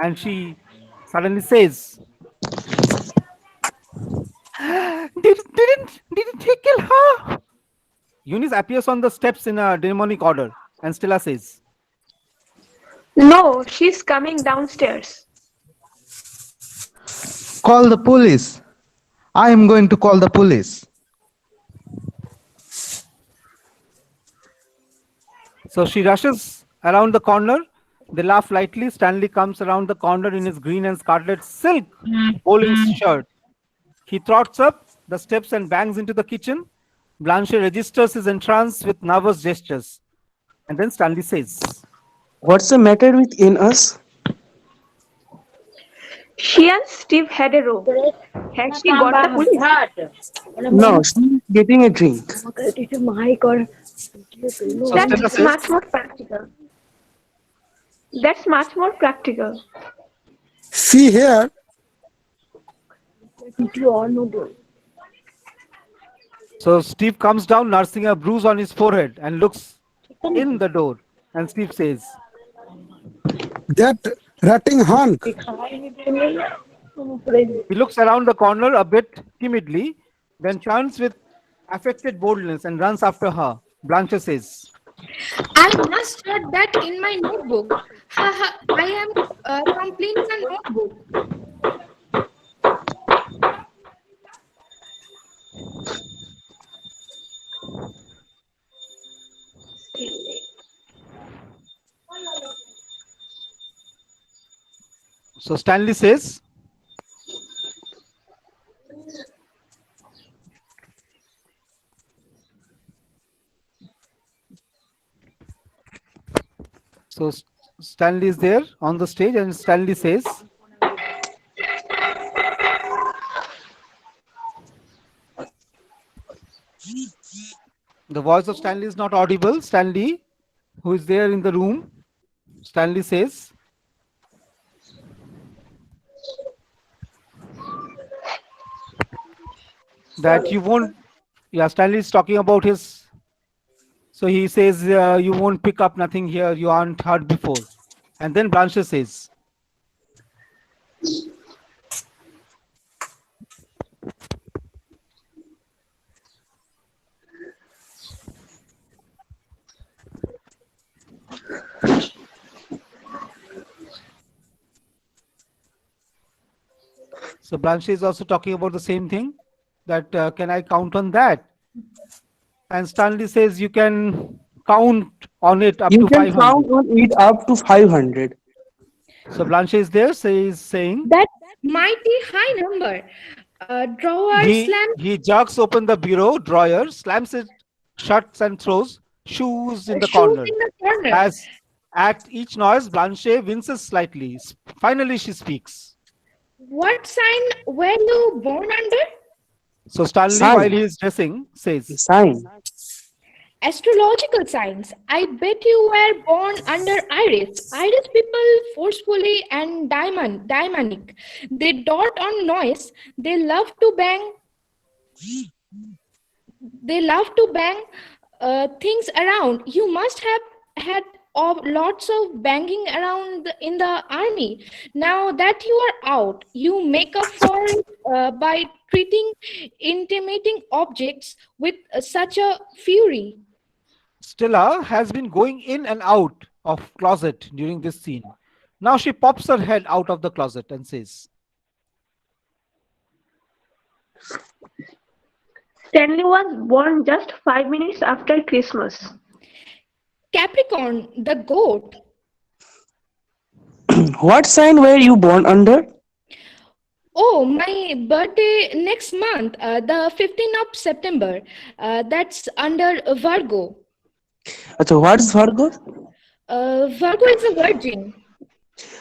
and she suddenly says, didn't he kill her? Eunice appears on the steps in a demonic order, and Stella says, No, she's coming downstairs. Call the police. I am going to call the police. So she rushes around the corner. They laugh lightly. Stanley comes around the corner in his green and scarlet silk bowling shirt. He trots up the steps and bangs into the kitchen. Blanche registers his entrance with nervous gestures. And then Stanley says, What's the matter with in us? She and Steve had a row. Has she got the police? No, she's getting a drink. That's much more practical. That's much more practical. See here. So Steve comes down nursing a bruise on his forehead and looks in the door. And Steve says, That ratting hunk. he looks around the corner a bit timidly, then turns with affected boldness and runs after her. Blanche says, I must write that in my notebook. I am completing a notebook. so Stanley says, so Stanley is there on the stage and Stanley says, the voice of Stanley is not audible. Stanley, who is there in the room, Stanley says, that you won't, yeah, Stanley is talking about his, so he says, you won't pick up nothing here, you aren't heard before. And then Blanche says, so Blanche is also talking about the same thing, that can I count on that? And Stanley says you can count on it up You to can 500. count on it up to 500. So Blanche is there, so he's saying, That's mighty high number. Drawer slam. he jerks open the bureau drawer, slams it shut and throws shoes in the Shoes corner. in the corner. As at each noise, Blanche winces slightly. Finally, she speaks. What sign were you born under? So Stanley, Sign. while he is dressing, says, Sign. Astrological signs. I bet you were born under Iris. Iris people forcefully and demonic. They dot on noise. They love to bang. They love to bang things around. You must have had lots of banging around in the army. Now that you are out, you make up for it by treating intimidating objects with such a fury. Stella has been going in and out of closet during this scene. Now she pops her head out of the closet and says, Stanley was born just 5 minutes after Christmas. Capricorn, the goat. What sign were you born under? Oh, my birthday next month, the 15th of September. That's under Virgo. So what's Virgo? Virgo is a virgin.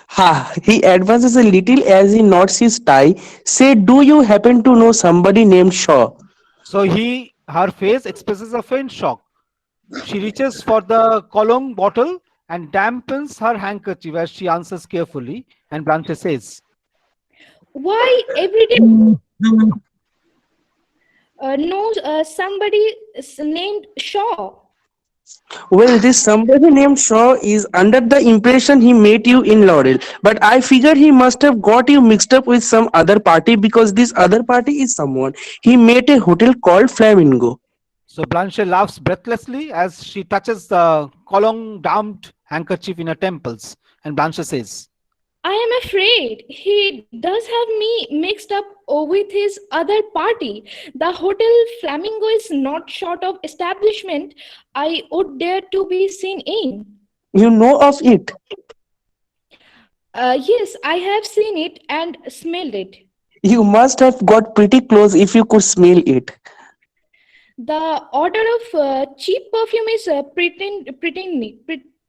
Ha! He advances a little as he knots his tie. Say, do you happen to know somebody named Shaw? So her face expresses a faint shock. She reaches for the cologne bottle and dampens her handkerchief as she answers carefully. And Blanche says, Why every day knows somebody named Shaw? Well, this somebody named Shaw is under the impression he met you in Laurel, but I figure he must have got you mixed up with some other party because this other party is someone he met a hotel called Flamingo. So Blanche laughs breathlessly as she touches the cologne damped handkerchief in her temples. And Blanche says, I am afraid he does have me mixed up with his other party. The Hotel Flamingo is not short of establishment I would dare to be seen in. You know of it. Yes, I have seen it and smelled it. You must have got pretty close if you could smell it. The order of cheap perfume is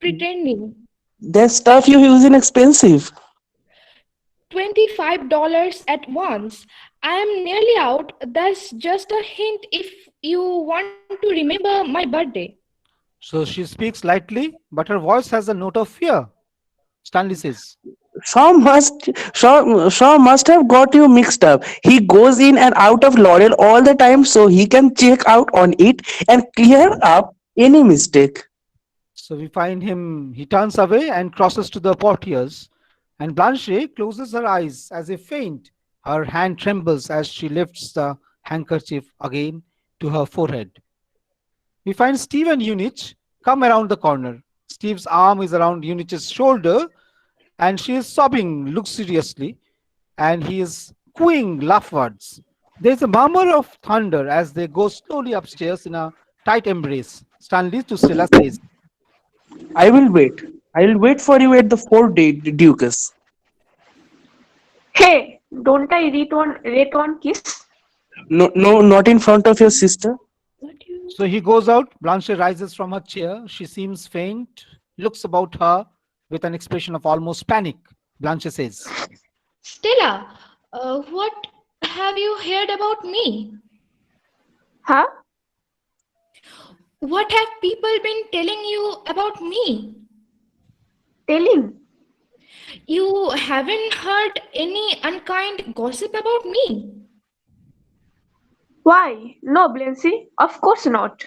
pretending. That stuff you use in expensive. $25 at once. I am nearly out. That's just a hint if you want to remember my birthday. So she speaks lightly, but her voice has a note of fear. Stanley says, Shaw must have got you mixed up. He goes in and out of Laurel all the time so he can check out on it and clear up any mistake. So we find him, he turns away and crosses to the portieres. And Blanche closes her eyes as if faint. Her hand trembles as she lifts the handkerchief again to her forehead. We find Steve and Eunice come around the corner. Steve's arm is around Eunice's shoulder and she is sobbing luxuriously and he is cooing laugh words. There is a murmur of thunder as they go slowly upstairs in a tight embrace. Stanley to Stella says, I will wait. I will wait for you at the Fort Ducas. Hey, don't I rate one kiss? No, not in front of your sister. So he goes out. Blanche rises from her chair. She seems faint, looks about her with an expression of almost panic. Blanche says, Stella, what have you heard about me? Huh? What have people been telling you about me? Telling? You haven't heard any unkind gossip about me? Why? No, Blancy, of course not.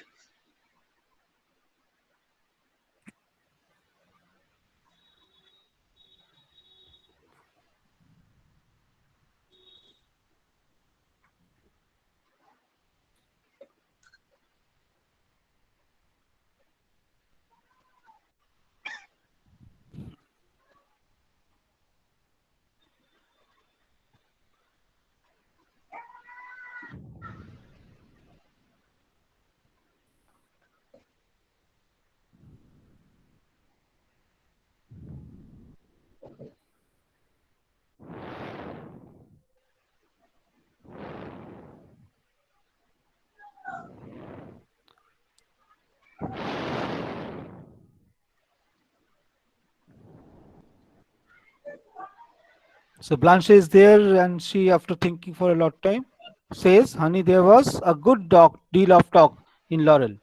so Blanche is there and she, after thinking for a lot of time, says, honey, there was a good deal of talk in Laurel.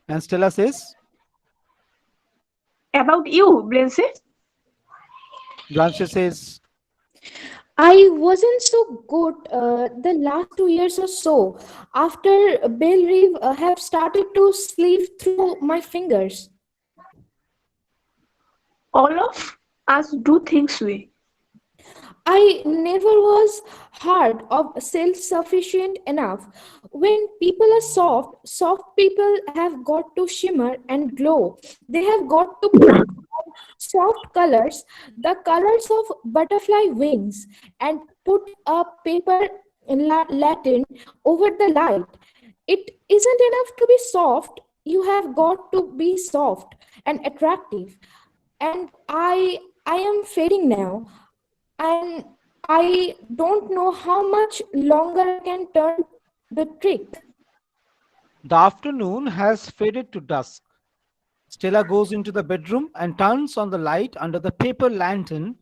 And Stella says, About you, Blancy? Blanche says, I wasn't so good the last 2 years or so after Belle Reve have started to slip through my fingers. All of us do things we. I never was hard or self-sufficient enough. When people are soft people have got to shimmer and glow. They have got to put on soft colors, the colors of butterfly wings, and put a paper Latin over the light. It isn't enough to be soft. You have got to be soft and attractive. And I am fading now. And I don't know how much longer I can turn the trick. the afternoon has faded to dusk. Stella goes into the bedroom and turns on the light under the paper lantern.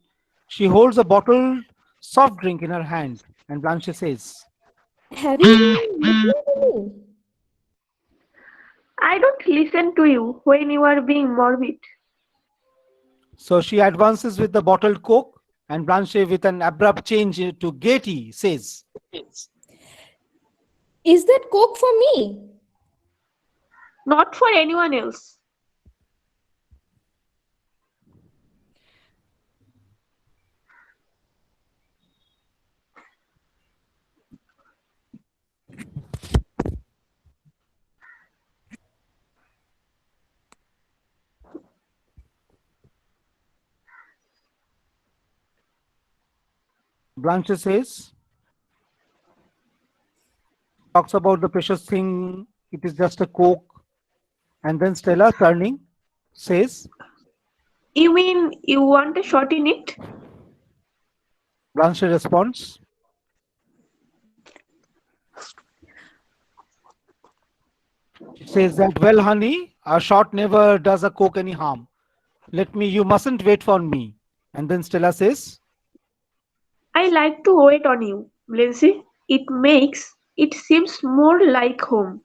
She holds a bottled soft drink in her hand, and Blanche says, Have you been listening to me? I don't listen to you when you are being morbid. So she advances with the bottled Coke, and Blanche, with an abrupt change to gaiety, says, Is that Coke for me? Not for anyone else. Blanche says, talks about the precious thing, it is just a Coke. And then Stella, turning, says, You mean you want a shot in it? Blanche responds, she says that, well, honey, a shot never does a Coke any harm. You mustn't wait for me. And then Stella says, I like to wait on you, Lindsay. It seems more like home.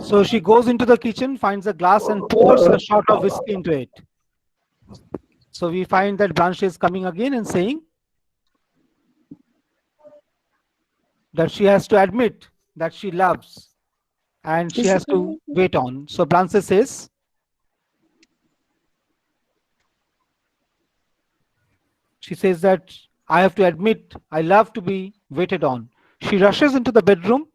so she goes into the kitchen, finds a glass, and pours a shot of whiskey into it. So we find that Blanche is coming again and saying that she has to admit that she loves and she has to wait on. So Blanche says, she says that I have to admit I love to be waited on. She rushes into the bedroom.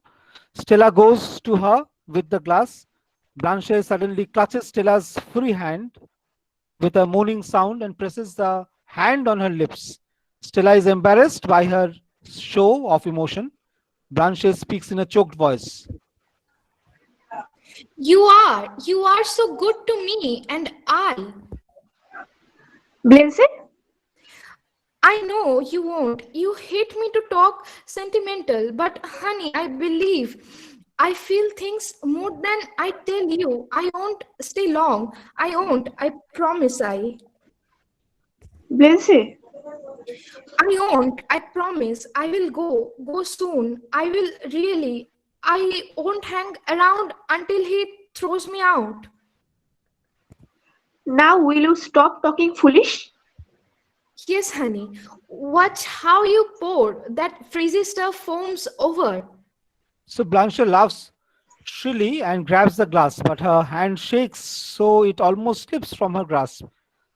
Stella goes to her with the glass. Blanche suddenly clutches Stella's free hand with a moaning sound and presses the hand on her lips. Stella is embarrassed by her show of emotion. Blanche speaks in a choked voice. You are so good to me, and Lindsay? I know you won't. You hate me to talk sentimental, but honey, I feel things more than I tell you. I won't stay long. I won't. I promise Lindsay? I won't. I promise. I will go soon. I won't hang around until he throws me out. Now will you stop talking foolish? Yes, honey. Watch how you pour. That frizzy stuff foams over. So Blanche laughs shrilly and grabs the glass, but her hand shakes so it almost slips from her grasp.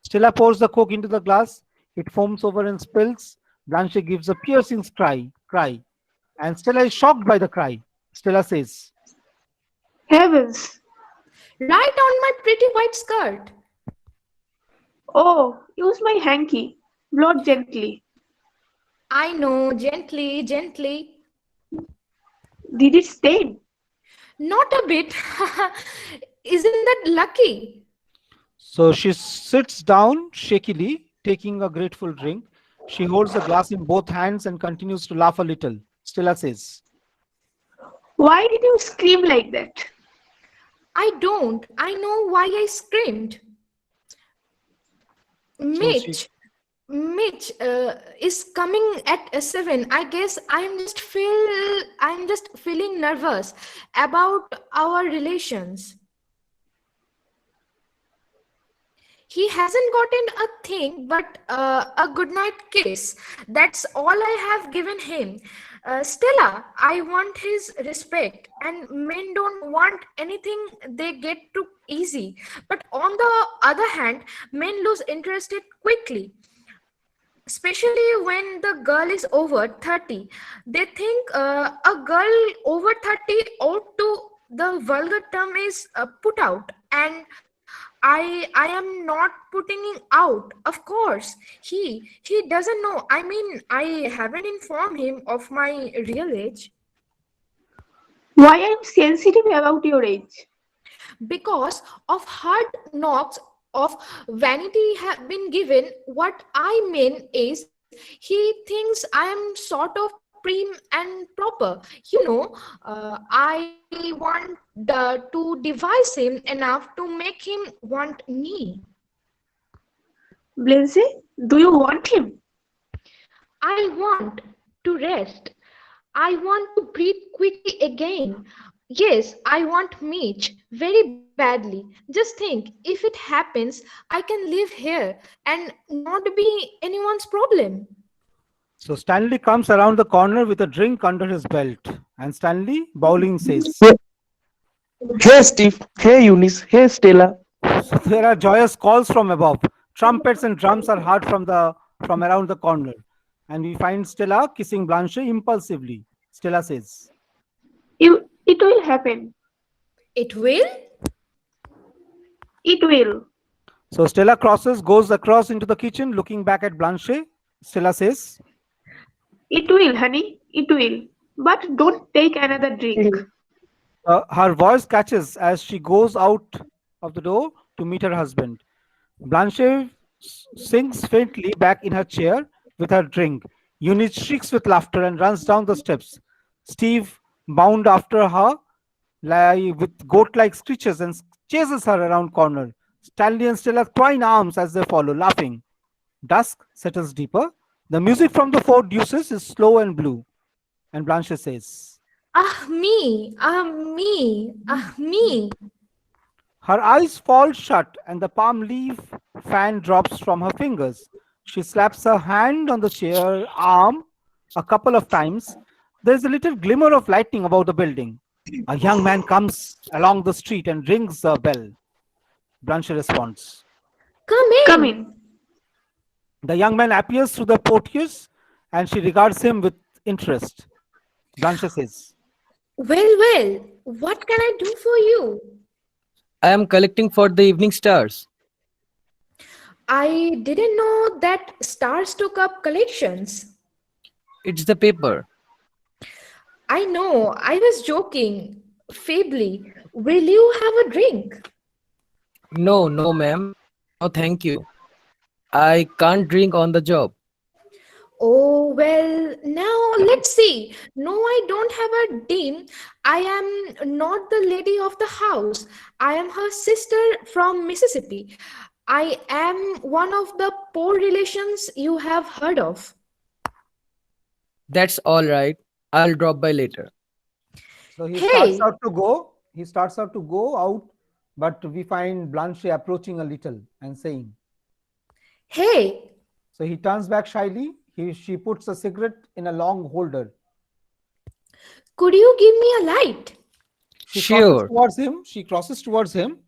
Stella pours the Coke into the glass. It foams over and spills. Blanche gives a piercing cry, and Stella is shocked by the cry. Stella says, Heavens! Right on my pretty white skirt. Oh, use my hanky. Blow gently. I know, gently, gently. Did it stain? Not a bit. Isn't that lucky? So she sits down shakily, taking a grateful drink. She holds the glass in both hands and continues to laugh a little. Stella says, Why did you scream like that? I don't. I know why I screamed. Mitch is coming at 7. I guess I'm just feeling nervous about our relations. He hasn't gotten a thing but a goodnight kiss. That's all I have given him. Stella, I want his respect, and men don't want anything they get too easy. But on the other hand, men lose interest quickly, especially when the girl is over 30. They think a girl over 30 ought to, the vulgar term is put out, and I am not putting it out. Of course, he doesn't know. I mean, I haven't informed him of my real age. Why I'm sensitive about your age? Because of hard knocks of vanity have been given. What I mean is, he thinks I am sort of prim and proper. I want to devise him enough to make him want me. Blindsey, do you want him? I want to rest. I want to breathe quickly again. Yes, I want Mitch very badly. Just think, if it happens, I can live here and not be anyone's problem. So Stanley comes around the corner with a drink under his belt. And Stanley, bowling, says, Hey Steve, hey Eunice, hey Stella. So there are joyous calls from above. Trumpets and drums are heard from around the corner. And we find Stella kissing Blanche impulsively. Stella says, It will happen. It will? It will. So Stella goes across into the kitchen, looking back at Blanche. Stella says, It will, honey. It will. But don't take another drink. her voice catches as she goes out of the door to meet her husband. Blanche sinks faintly back in her chair with her drink. Eunice shrieks with laughter and runs down the steps. Steve bound after her with goat-like screeches and chases her around corner. Stanley and Stella twine arms as they follow, laughing. Dusk settles deeper. The music from the four deuces is slow and blue. And Blanche says, Me. Her eyes fall shut and the palm leaf fan drops from her fingers. She slaps her hand on the chair arm a couple of times. There is a little glimmer of lightning above the building. A young man comes along the street and rings a bell. Blanche responds. Come in. The young man appears through the portieres and she regards him with interest. Blanche says, Well, what can I do for you? I am collecting for the evening stars. I didn't know that stars took up collections. It's the paper. I know, I was joking. Feebly, will you have a drink? No, ma'am. No, thank you. I can't drink on the job. Oh, well, now let's see. No, I don't have a dame. I am not the lady of the house. I am her sister from Mississippi. I am one of the poor relations you have heard of. That's all right. I'll drop by later. So he Hey. starts out to go. He starts out to go out, but we find Blanche approaching a little and saying. Hey. So he turns back shyly. She puts a cigarette in a long holder. Could you give me a light? Sure. She crosses towards him.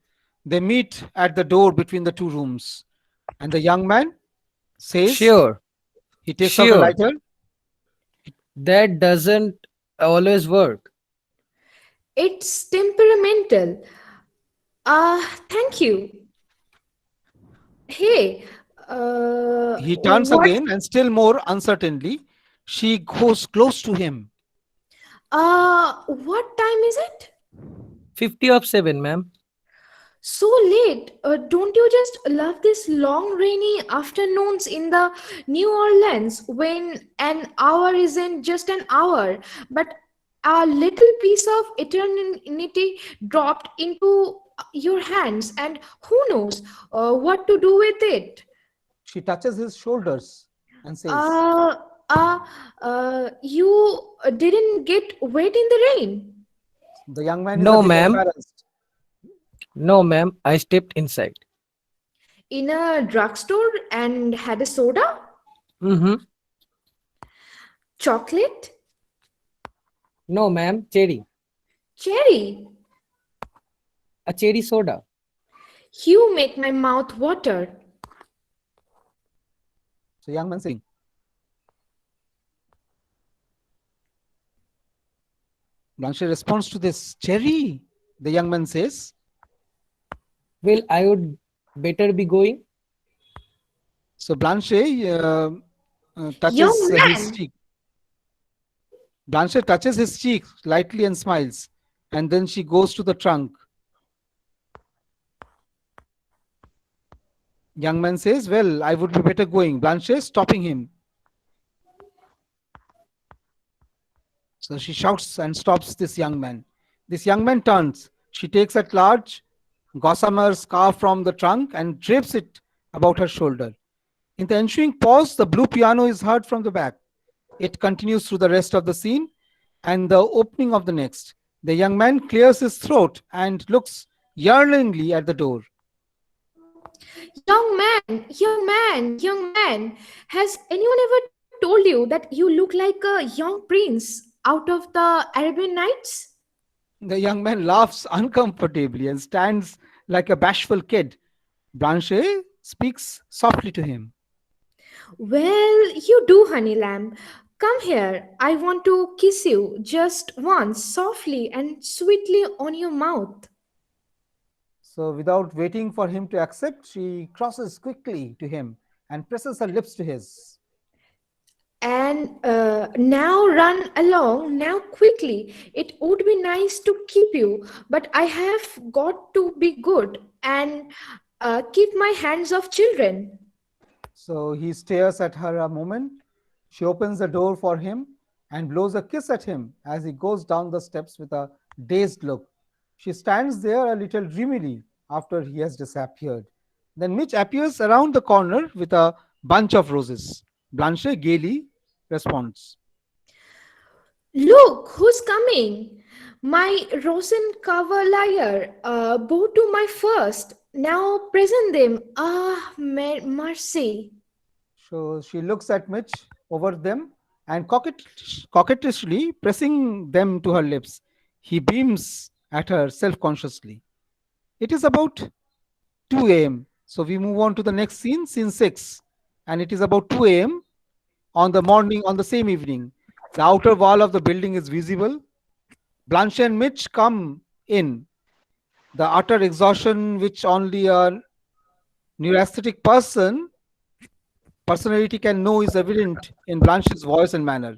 They meet at the door between the two rooms. And the young man says, Sure. He takes out a Sure. lighter. That doesn't always work. It's temperamental. Thank you. Hey. He turns what- again and still more uncertainly, she goes close to him. What time is it? 50 of 7, ma'am. So late. Don't you just love these long rainy afternoons in the New Orleans when an hour isn't just an hour, but a little piece of eternity dropped into your hands, and who knows what to do with it? She touches his shoulders and says, You didn't get wet in the rain. the young man is No, a bit ma'am. embarrassed. No, ma'am. I stepped inside. In a drugstore and had a soda? Mm-hmm. Chocolate? No, ma'am. Cherry. Cherry? A cherry soda. You make my mouth water. So young man saying, Blanche responds to this, cherry. The young man says, Well, I would better be going. so Blanche touches Young man. his cheek. Blanche touches his cheek lightly and smiles. And then she goes to the trunk. Young man says, well, I would be better going. Blanche stopping him. So she shouts and stops this young man. This young man turns. She takes a large gossamer scarf from the trunk and drapes it about her shoulder. In the ensuing pause, the blue piano is heard from the back. It continues through the rest of the scene and the opening of the next. The young man clears his throat and looks yearningly at the door. Young man, has anyone ever told you that you look like a young prince out of the Arabian Nights? The young man laughs uncomfortably and stands like a bashful kid. Blanche speaks softly to him. Well, you do, honey lamb. Come here. I want to kiss you just once, softly and sweetly on your mouth. So, without waiting for him to accept, she crosses quickly to him and presses her lips to his. And now run along, now quickly. It would be nice to keep you, but I have got to be good and keep my hands off children. So, he stares at her a moment. She opens the door for him and blows a kiss at him as he goes down the steps with a dazed look. She stands there a little dreamily after he has disappeared. Then Mitch appears around the corner with a bunch of roses. Blanche gaily responds. Look, who's coming? My Rosen Cavalier, bow to my first. Now present them. Ah, mercy. So she looks at Mitch over them and coquettishly pressing them to her lips. He beams at her self-consciously. It is about 2 a.m. So we move on to the next scene, scene 6. And it is about 2 a.m. on the same evening. The outer wall of the building is visible. Blanche and Mitch come in. The utter exhaustion which only a neurasthenic personality can know is evident in Blanche's voice and manner.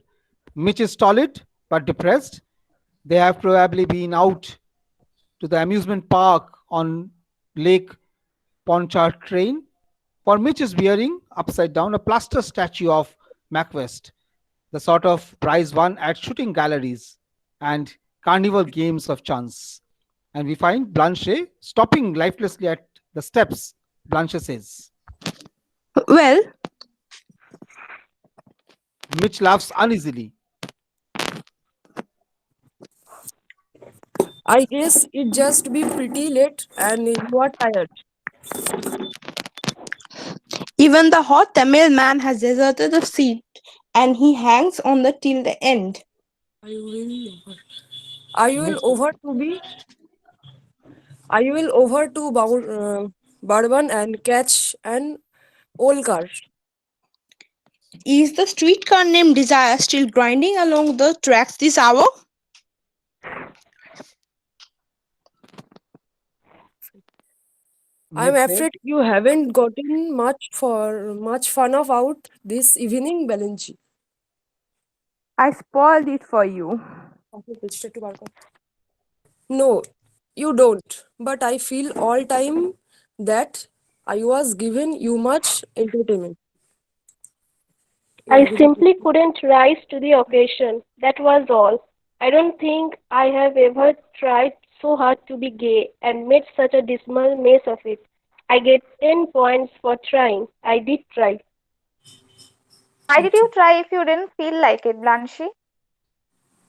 Mitch is stolid but depressed. They have probably been out to the amusement park on Lake Pontchartrain. For Mitch is wearing upside down a plaster statue of Macbeth, the sort of prize won at shooting galleries and carnival games of chance. And we find Blanche stopping lifelessly at the steps. Blanche says, Well, Mitch laughs uneasily. I guess it just be pretty late and you are tired. even the hot Tamil man has deserted the seat and he hangs on the till the end. I will over to be. I will over to Bourbon and catch an old car. Is the streetcar named Desire still grinding along the tracks this hour? I'm Mitch says, afraid you haven't gotten much fun of out this evening, Belenji. I spoiled it for you. No, you don't. But I feel all time that I was given you much entertainment. I simply couldn't rise to the occasion. That was all. I don't think I have ever tried so hard to be gay and made such a dismal mess of it. I get 10 points for trying. I did try. Why did you try if you didn't feel like it, Blanche?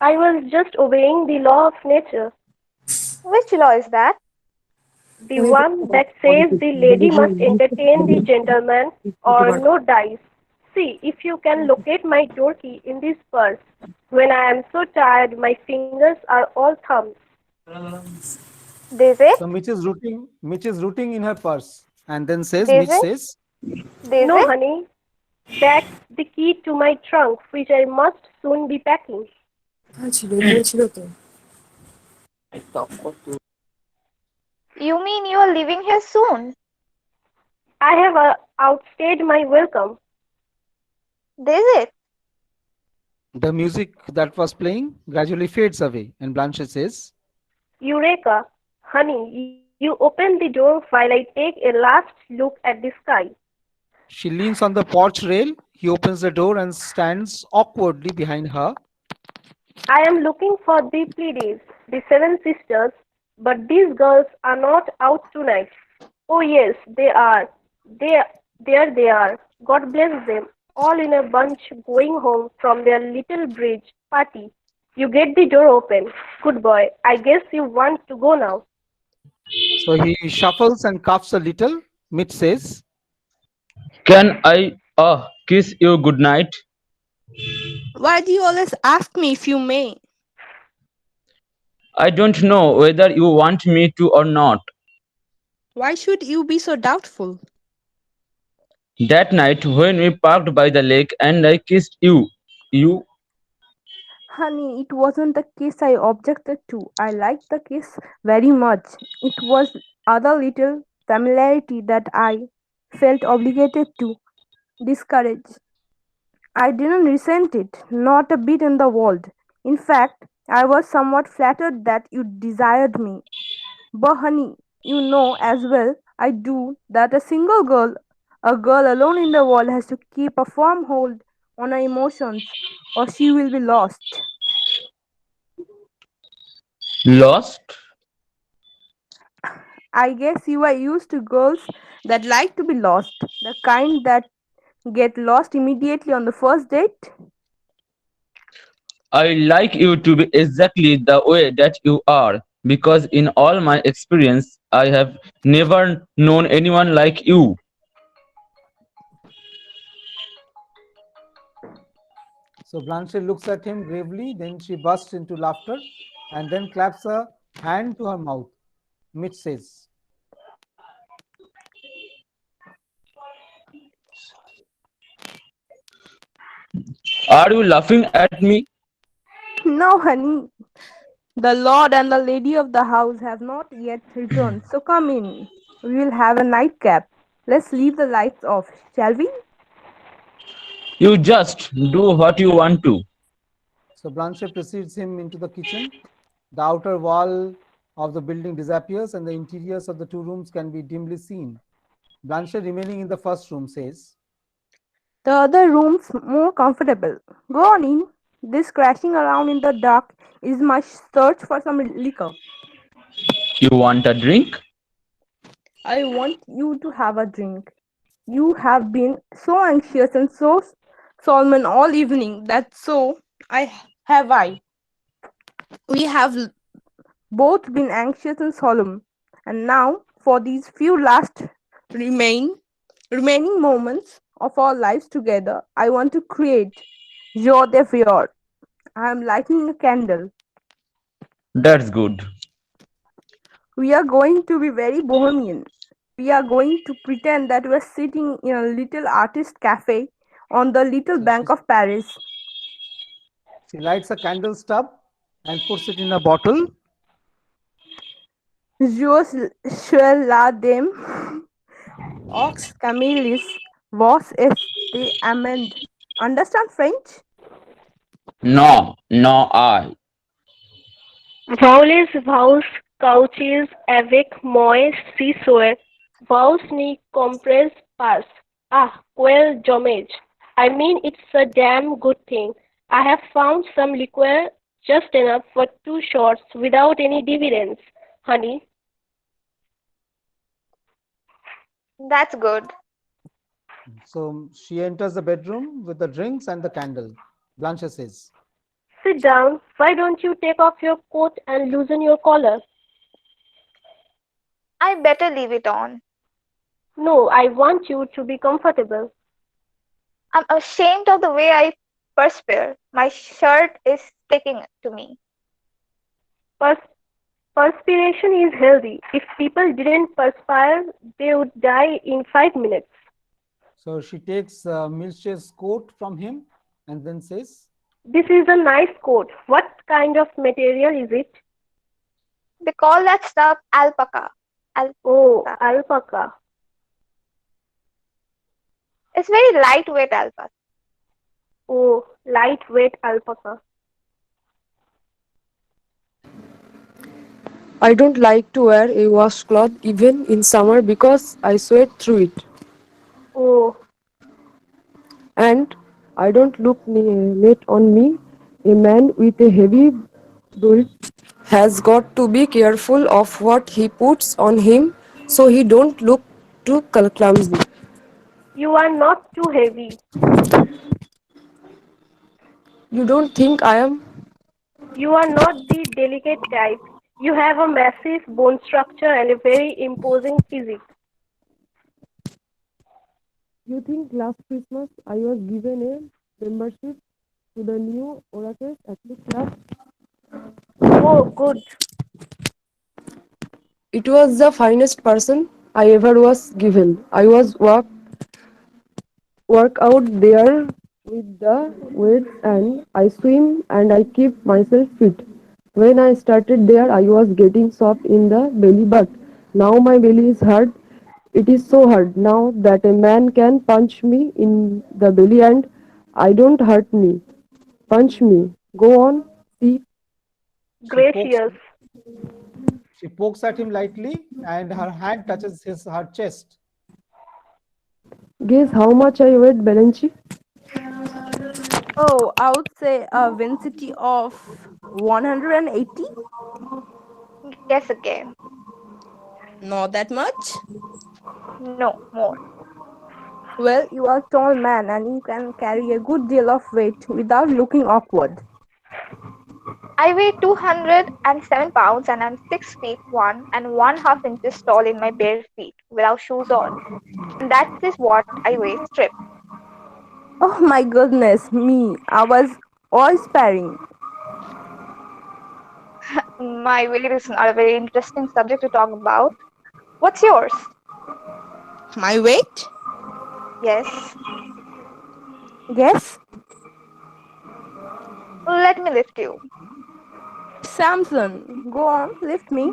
I was just obeying the law of nature. Which law is that? The one that says the lady must entertain the gentleman or no dice. See if you can locate my door key in this purse. When I am so tired, my fingers are all thumbs. This it? so Mitch is rooting in her purse and then says, This Mitch it? says, This No, it? honey. That's the key to my trunk, which I must soon be packing. You mean you are leaving here soon? I have outstayed my welcome. This it? the music that was playing gradually fades away and Blanche says, Eureka! Honey, you open the door while I take a last look at the sky. she leans on the porch rail. He opens the door and stands awkwardly behind her. I am looking for the Pleiades, the seven sisters, but these girls are not out tonight. Oh yes, they are. They there they are. God bless them. All in a bunch going home from their little bridge party. You get the door open. Good boy. I guess you want to go now. So he shuffles and coughs a little. Mitch says, Can I kiss you goodnight? Why do you always ask me if you may? I don't know whether you want me to or not. Why should you be so doubtful? That night when we parked by the lake and I kissed you, you Honey, it wasn't the kiss I objected to. I liked the kiss very much. It was other little familiarity that I felt obligated to discourage. I didn't resent it, not a bit in the world. In fact, I was somewhat flattered that you desired me. But honey, you know as well I do that a girl alone in the world has to keep a firm hold on her emotions or she will be lost. lost? I guess you are used to girls that like to be lost, the kind that get lost immediately on the first date. I like you to be exactly the way that you are because in all my experience I have never known anyone like you. so Blanche looks at him gravely, then she bursts into laughter and then claps a hand to her mouth. Mitch says, Are you laughing at me? No, honey. The lord and the lady of the house have not yet returned, so come in. We will have a nightcap. Let's leave the lights off, shall we? You just do what you want to. So Blanche precedes him into the kitchen. The outer wall of the building disappears and the interiors of the two rooms can be dimly seen. Blanche, remaining in the first room, says, The other room's more comfortable. Go on in. This crashing around in the dark is my search for some liquor. You want a drink? I want you to have a drink. You have been so anxious and so solemn all evening that so I. We have both been anxious and solemn, and now for these few last remaining moments of our lives together, I want to create joie de vivre. I am lighting a candle. That's good. We are going to be very bohemian. We are going to pretend that we are sitting in a little artist cafe on the little bank of Paris. She lights a candle stub and puts it in a bottle. Je suis la dame aux camélias vos est amende. Understand French? No, I. Vaules vos couches avec moi ce soir. Vos ne comprenez pas. Ah, quel dommage. I mean, it's a damn good thing. I have found some liquor just enough for 2 shots without any dividends, honey. That's good. So she enters the bedroom with the drinks and the candle. Blanche says, Sit down. Why don't you take off your coat and loosen your collar? I better leave it on. No, I want you to be comfortable. I'm ashamed of the way I perspire. My shirt is sticking to me. Perspiration is healthy. If people didn't perspire, they would die in 5 minutes. So she takes Milche's coat from him and then says, This is a nice coat. What kind of material is it? They call that stuff alpaca. Oh, alpaca. It's very lightweight alpaca. Oh, lightweight alpaca. I don't like to wear a washcloth even in summer because I sweat through it. Oh. And I don't look neat on me A man with a heavy build has got to be careful of what he puts on him so he don't look too clumsy. You are not too heavy. You don't think I am? You are not the delicate type. You have a massive bone structure and a very imposing physique. You think last Christmas I was given a membership to the new Oracle Athletic Club? Oh, good. It was the finest person I ever was given. I was work out there with the weights and I swim and I keep myself fit. When I started there, I was getting soft in the belly, but now my belly is hard. It is so hard now that a man can punch me in the belly and I don't hurt me. Punch me. Go on. See. She pokes, Gracious. she pokes at him lightly, and her hand touches her chest. Guess how much I weighed, Belenchi? Oh, I would say a density of 180. Guess again. Not that much. No, more. Well, you are a tall man and you can carry a good deal of weight without looking awkward. I weigh 207 pounds and I'm 6 feet 1 and 1/2 inches tall in my bare feet without shoes on. And that is what I weigh stripped. Oh my goodness me, I was awe-inspiring. My weight is not a very interesting subject to talk about. What's yours? My weight? Yes. Yes? Let me lift you. Samson, go on, lift me.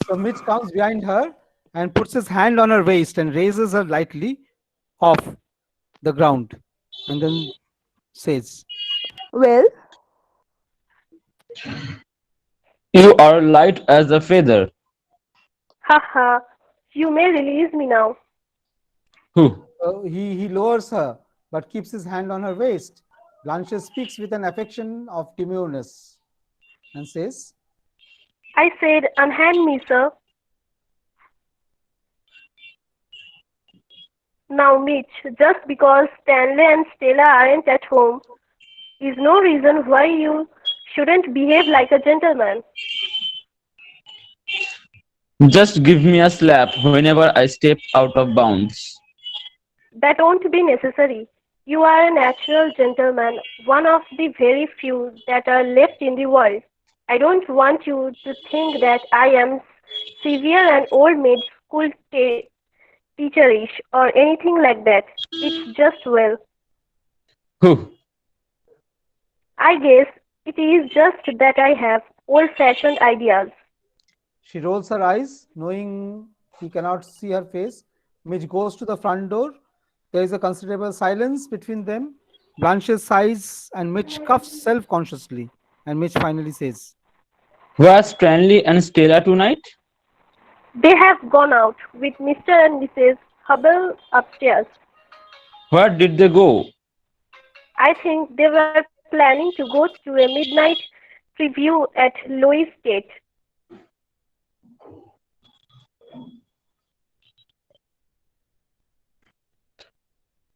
So Mitch comes behind her and puts his hand on her waist and raises her lightly off the ground, and then says, Well, You are light as a feather. Haha. You may release me now. Who? he lowers her but keeps his hand on her waist. Blanche speaks with an affection of demureness and says, I said, unhand me, sir. Now, Mitch, just because Stanley and Stella aren't at home is no reason why you shouldn't behave like a gentleman. Just give me a slap whenever I step out of bounds. That won't be necessary. You are a natural gentleman, one of the very few that are left in the world. I don't want you to think that I am severe and old maid school teacherish or anything like that. It's just, well, Who? I guess it is just that I have old-fashioned ideas. She rolls her eyes, knowing he cannot see her face. Mitch goes to the front door. There is a considerable silence between them. Blanche sighs and Mitch coughs self-consciously. And Mitch finally says, Where's Stanley and Stella tonight? They have gone out with Mr. and Mrs. Hubble upstairs. Where did they go? I think they were planning to go to a midnight preview at Louis State.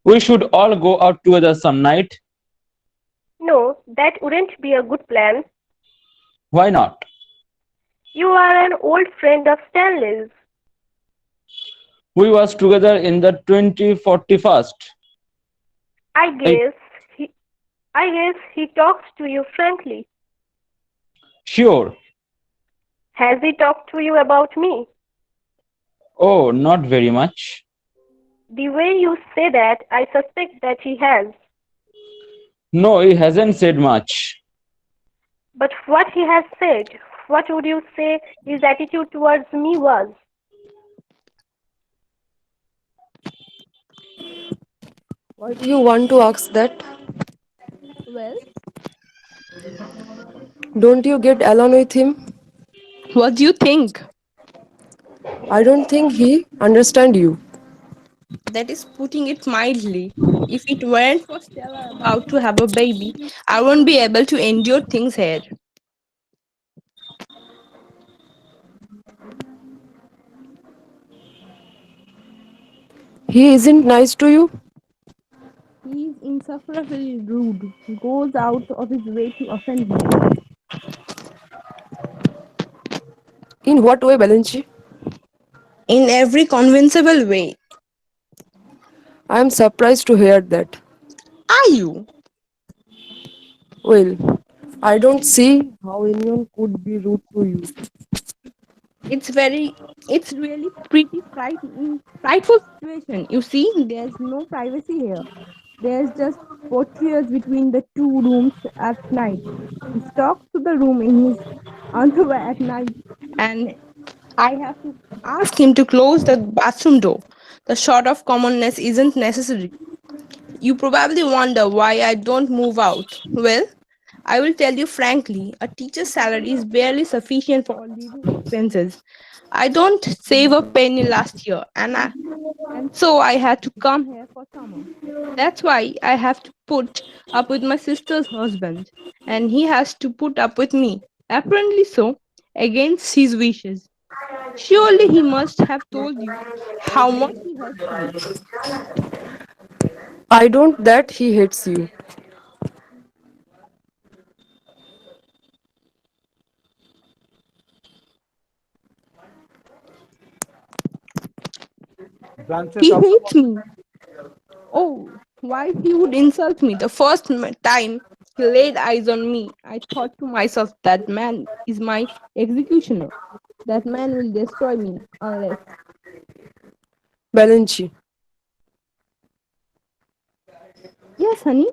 We should all go out together some night. No, that wouldn't be a good plan. Why not? You are an old friend of Stanley's. We was together in the 2041st. I guess he talks to you frankly. Sure. Has he talked to you about me? Oh, not very much. The way you say that, I suspect that he has. No, he hasn't said much. But what he has said, what would you say his attitude towards me was? Why do you want to ask that? well, Don't you get along with him? what do you think? I don't think he understand you. That is putting it mildly. If it weren't for Stella about to have a baby, I won't be able to endure things here. He isn't nice to you? He is insufferably rude, goes out of his way to offend me. In what way, Balanchi? In every convincible way. I am surprised to hear that. Are you? Well, I don't see how anyone could be rude to you. It's very, it's really pretty frightful situation. You see, there's no privacy here. There's just portieres between the two rooms at night. He stalks to the room in his underwear at night, and I have to ask him to close the bathroom door. The sort of commonness isn't necessary. You probably wonder why I don't move out. Well, I will tell you frankly, a teacher's salary is barely sufficient for all living expenses. I don't save a penny last year, and so I had to come here for summer. That's why I have to put up with my sister's husband, and he has to put up with me. Apparently so, against his wishes. Surely he must have told you how much he hates me. I don't that he hates you. Blanche He talks hates about me. Oh, why he would insult me the first time he laid eyes on me. I thought to myself, that man is my executioner. That man will destroy me unless. Balanchi, Yes, honey.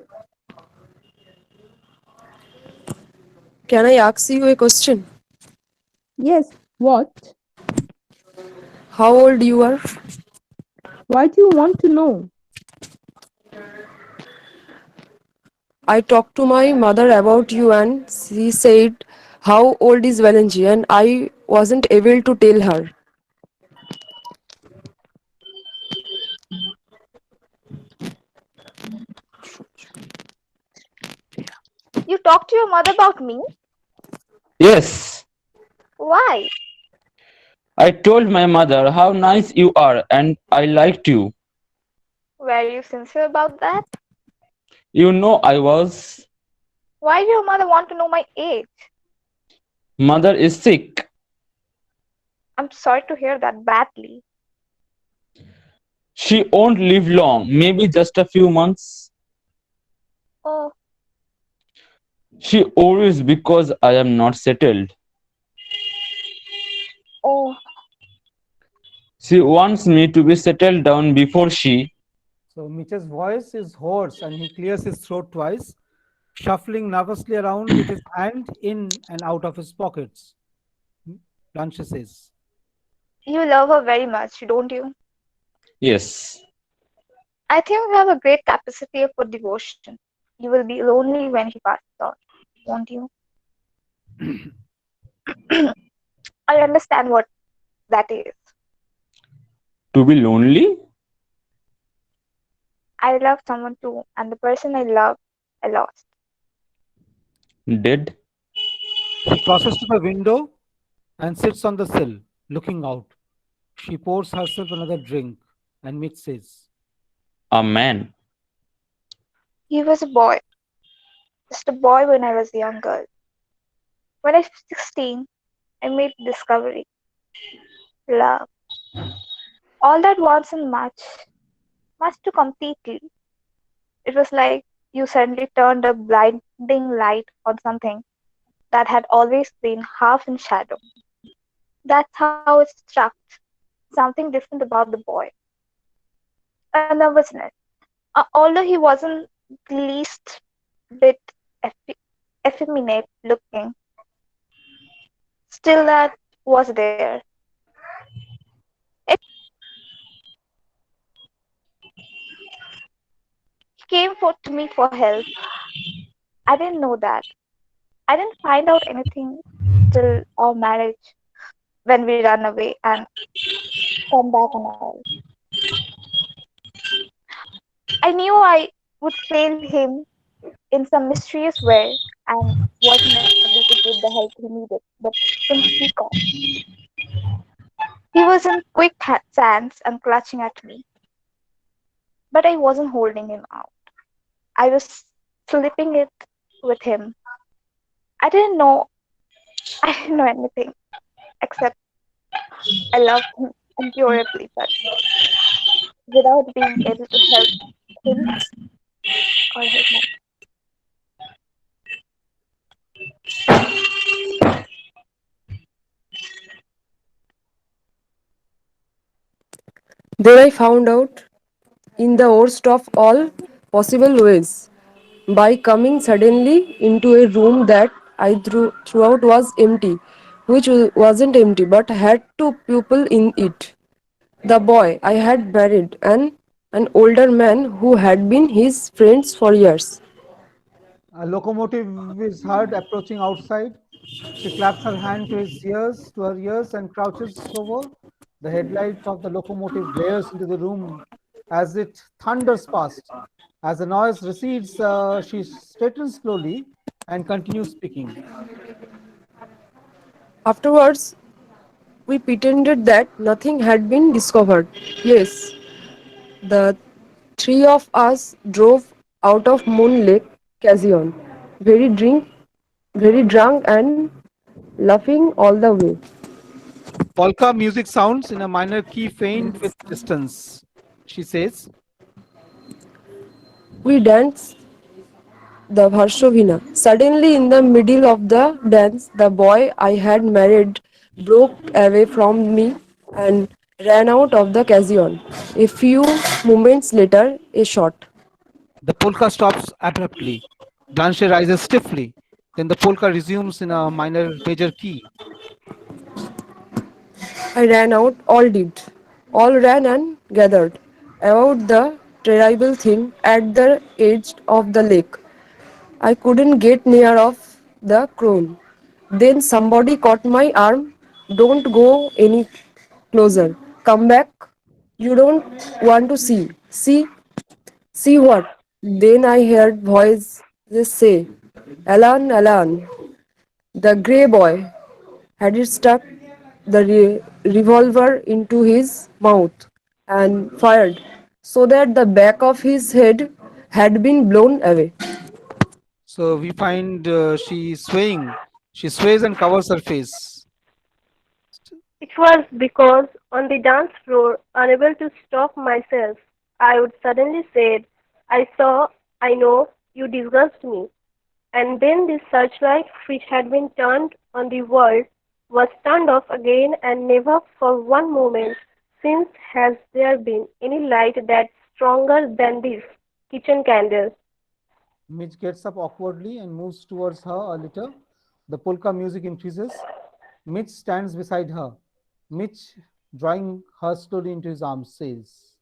can I ask you a question? Yes. What? How old you are? Why do you want to know? I talked to my mother about you and she said, how old is Valenci? And I wasn't able to tell her. You talked to your mother about me? Yes, Why? I told my mother how nice you are and I liked you. Were you sincere about that? You know I was. Why did your mother want to know my age? Mother is sick. I'm sorry to hear that badly. She won't live long, maybe just a few months. Oh, She worries because I am not settled. oh, She wants me to be settled down before she. So Mitch's voice is hoarse and he clears his throat twice, shuffling nervously around with his hand in and out of his pockets. Blanche says, you love her very much, don't you? Yes. I think you have a great capacity for devotion. You will be lonely when he passes on, won't you? I understand what that is. To be lonely? I love someone too, and the person I love, I lost. Dead? She crosses to the window and sits on the sill, looking out. She pours herself another drink, and Mitch says, A man. He was a boy, just a boy when I was a young girl. When I was 16, I made the discovery. Love. All that once and much too completely. It was like you suddenly turned a blinding light on something that had always been half in shadow. That's how it struck. Something different about the boy. A nervousness. Although he wasn't the least bit effeminate looking, still that was there. It came to me for help. I didn't know that. I didn't find out anything till our marriage when we run away and come back and all. I knew I would fail him in some mysterious way and was never to get the help he needed, but couldn't speak of. He was in quick stance and clutching at me, but I wasn't holding him out. I was slipping it with him. I didn't know I didn't know anything except I loved him incurably, but without being able to help him or his mom. Then I found out in the worst of all possible ways by coming suddenly into a room that I throughout was empty, which wasn't empty but had two people in it. The boy I had married and an older man who had been his friends for years. A locomotive is heard approaching outside. She claps her hand to her ears, and crouches over. The headlight of the locomotive glares into the room as it thunders past. As the noise recedes, she straightens slowly and continues speaking. Afterwards, we pretended that nothing had been discovered. Yes, the three of us drove out of Moon Lake Casion, very drunk and laughing all the way. Polka music sounds in a minor key faint with distance. She says, We danced the Varshovina. Suddenly, in the middle of the dance, the boy I had married broke away from me and ran out of the Casion. A few moments later, a shot. The polka stops abruptly. Blanche rises stiffly. Then the polka resumes in a major key. I ran out, all did. All ran and gathered about the terrible thing at the edge of the lake. I couldn't get near of the crone. Then somebody caught my arm. Don't go any closer. Come back. You don't want to see. See? See what? Then I heard voices say, Alan, Alan. The grey boy had it stuck the revolver into his mouth and fired so that the back of his head had been blown away. So we find she swaying. She sways and covers her face. It was because on the dance floor, unable to stop myself, I would suddenly say, I know, you disgust me. And then the searchlight which had been turned on the world was turned off again, and never for one moment since has there been any light that's stronger than this kitchen candle. Mitch gets up awkwardly and moves towards her a little. The polka music increases. Mitch stands beside her. Mitch, drawing her slowly into his arms, says,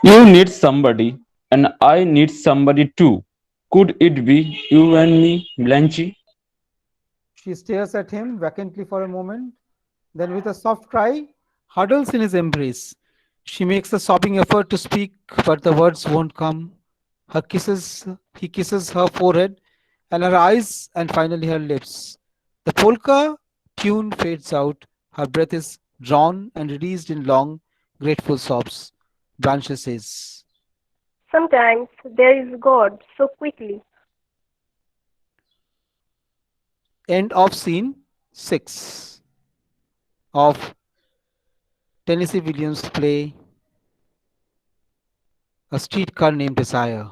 You need somebody, and I need somebody too. Could it be you and me, Blanche? She stares at him vacantly for a moment, then, with a soft cry, huddles in his embrace. She makes a sobbing effort to speak, but the words won't come. He kisses her forehead and her eyes, and finally her lips. The polka tune fades out. Her breath is drawn and released in long, grateful sobs. Blanche says, Sometimes there is God so quickly. End of scene 6 of Tennessee Williams' play A Streetcar Named Desire.